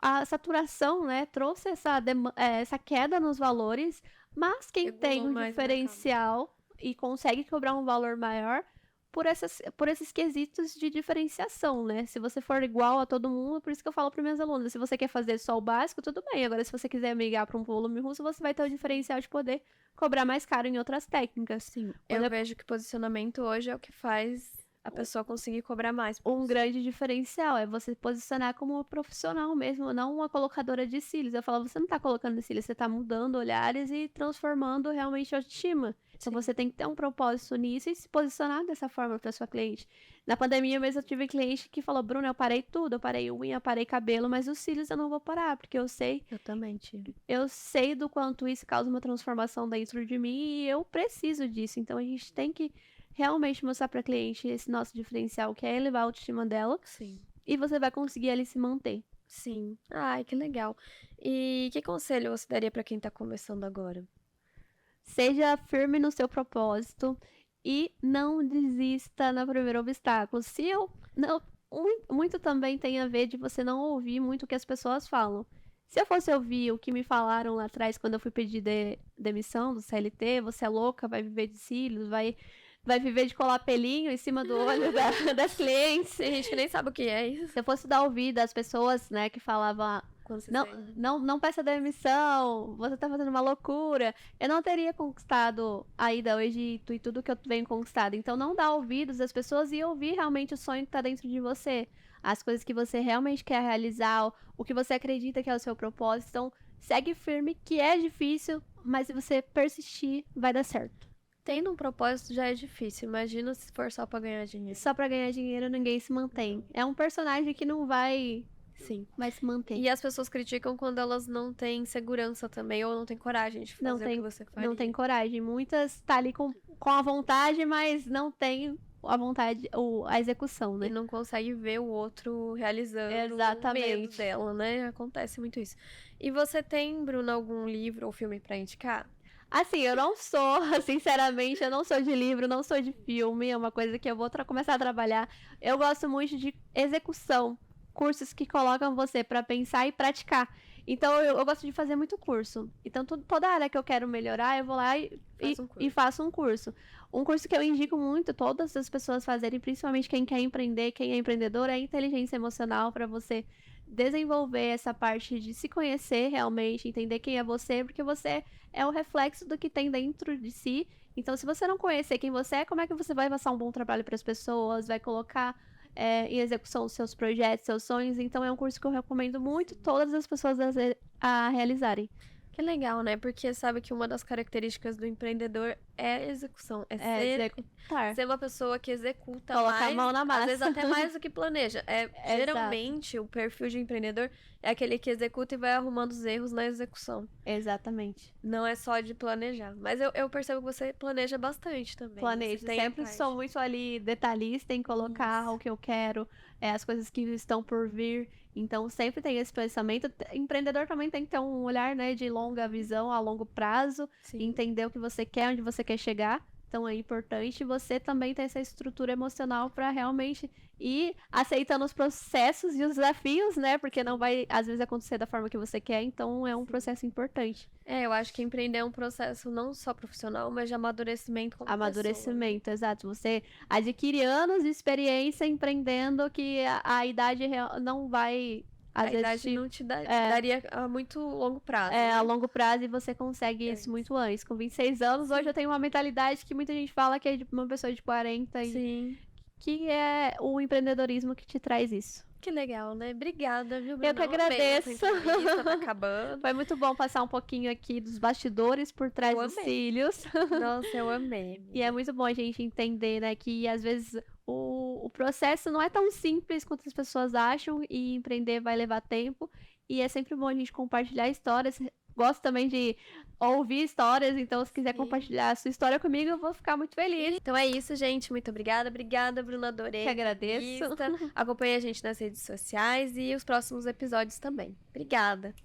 S2: a saturação, né, trouxe essa queda nos valores, mas quem tem um diferencial e consegue cobrar um valor maior por esses quesitos de diferenciação, né? Se você for igual a todo mundo, por isso que eu falo para minhas alunas, se você quer fazer só o básico, tudo bem. Agora, se você quiser migrar para um volume russo, você vai ter o diferencial de poder cobrar mais caro em outras técnicas.
S1: Sim, eu vejo que posicionamento hoje é o que faz a pessoa conseguir cobrar mais.
S2: Um grande diferencial é você posicionar como uma profissional mesmo, não uma colocadora de cílios. Eu falo, você não tá colocando cílios, você tá mudando olhares e transformando realmente a autoestima. Então você tem que ter um propósito nisso e se posicionar dessa forma para sua cliente. Na pandemia mesmo eu tive cliente que falou, Bruna, eu parei tudo, eu parei unha, eu parei cabelo, mas os cílios eu não vou parar, porque eu sei.
S1: Eu também tive.
S2: Eu sei do quanto isso causa uma transformação dentro de mim e eu preciso disso. Então a gente tem que realmente mostrar para cliente esse nosso diferencial, que é elevar a autoestima dela.
S1: Sim.
S2: E você vai conseguir ali se manter.
S1: Sim. Ai, que legal. E que conselho você daria para quem tá começando agora?
S2: Seja firme no seu propósito e não desista no primeiro obstáculo. Se eu não, muito também tem a ver de você não ouvir muito o que as pessoas falam. Se eu fosse ouvir o que me falaram lá atrás quando eu fui pedir demissão do CLT, você é louca, vai viver de cílios, vai viver de colar pelinho em cima do olho das clientes.
S1: Tem gente que nem sabe o que é isso.
S2: Se eu fosse dar ouvido às pessoas, né, que falavam, não peça demissão, você tá fazendo uma loucura, eu não teria conquistado a ida ao Egito e tudo que eu venho conquistado. Então não dá ouvidos às pessoas e ouvir realmente o sonho que tá dentro de você, as coisas que você realmente quer realizar, o que você acredita que é o seu propósito. Então segue firme, que é difícil, mas se você persistir, vai dar certo.
S1: Tendo um propósito já é difícil. Imagina se for só pra ganhar dinheiro.
S2: Só pra ganhar dinheiro ninguém se mantém. É um personagem que não vai...
S1: Sim.
S2: Vai se manter.
S1: E as pessoas criticam quando elas não têm segurança também, ou não têm coragem de fazer o que você faria.
S2: Não tem coragem. Muitas tá ali com a vontade, mas não tem a vontade, a execução, né?
S1: E não consegue ver o outro realizando
S2: Exatamente.
S1: o medo dela, né? Acontece muito isso. E você tem, Bruna, algum livro ou filme pra indicar?
S2: Assim, eu não sou, sinceramente, eu não sou de livro, não sou de filme, é uma coisa que eu vou começar a trabalhar. Eu gosto muito de execução, cursos que colocam você pra pensar e praticar. Então, eu gosto de fazer muito curso. Então, toda área que eu quero melhorar, eu vou lá e faço um curso. Um curso que eu indico muito todas as pessoas fazerem, principalmente quem quer empreender, quem é empreendedor, é inteligência emocional, para você desenvolver essa parte de se conhecer realmente, entender quem é você, porque você é o reflexo do que tem dentro de si. Então, se você não conhecer quem você é, como é que você vai passar um bom trabalho para as pessoas, vai colocar em execução os seus projetos, seus sonhos? Então, é um curso que eu recomendo muito todas as pessoas a realizarem.
S1: Que legal, né? Porque sabe que uma das características do empreendedor é a execução.
S2: Executar.
S1: Ser uma pessoa que executa
S2: Colocar
S1: mais,
S2: a mão na massa.
S1: às vezes até mais do que planeja. Geralmente, o perfil de empreendedor é aquele que executa e vai arrumando os erros na execução.
S2: Exatamente.
S1: Não é só de planejar. Mas eu percebo que você planeja bastante também.
S2: Planejo. Sempre sou muito ali detalhista em colocar o que eu quero, as coisas que estão por vir. Então, sempre tem esse pensamento. Empreendedor também tem que ter um olhar, né, de longa visão, a longo prazo.
S1: Sim.
S2: Entender o que você quer, onde você quer chegar. Então, é importante você também ter essa estrutura emocional para realmente ir aceitando os processos e os desafios, né? Porque não vai, às vezes, acontecer da forma que você quer. Então, é um processo importante.
S1: Eu acho que empreender é um processo não só profissional, mas de amadurecimento como
S2: Amadurecimento, exato. Você adquire anos de experiência empreendendo que a idade não vai...
S1: A idade não te daria a muito longo prazo.
S2: A longo prazo, e você consegue isso muito antes. Com 26 anos, hoje eu tenho uma mentalidade que muita gente fala que é de uma pessoa de 40.
S1: Sim.
S2: Que é o empreendedorismo que te traz isso.
S1: Que legal, né? Obrigada, viu, Bruna?
S2: Eu que agradeço.
S1: Tá acabando.
S2: Foi muito bom passar um pouquinho aqui dos bastidores por trás dos cílios.
S1: Nossa, eu amei.
S2: E é muito bom a gente entender, né, que às vezes o processo não é tão simples quanto as pessoas acham, e empreender vai levar tempo. E é sempre bom a gente compartilhar histórias. Gosto também de ouvir histórias, então se quiser compartilhar a sua história comigo, eu vou ficar muito feliz.
S1: Então é isso, gente. Muito obrigada. Obrigada, Bruna. Adorei.
S2: Que agradeço.
S1: Acompanhe a gente nas redes sociais e os próximos episódios também. Obrigada.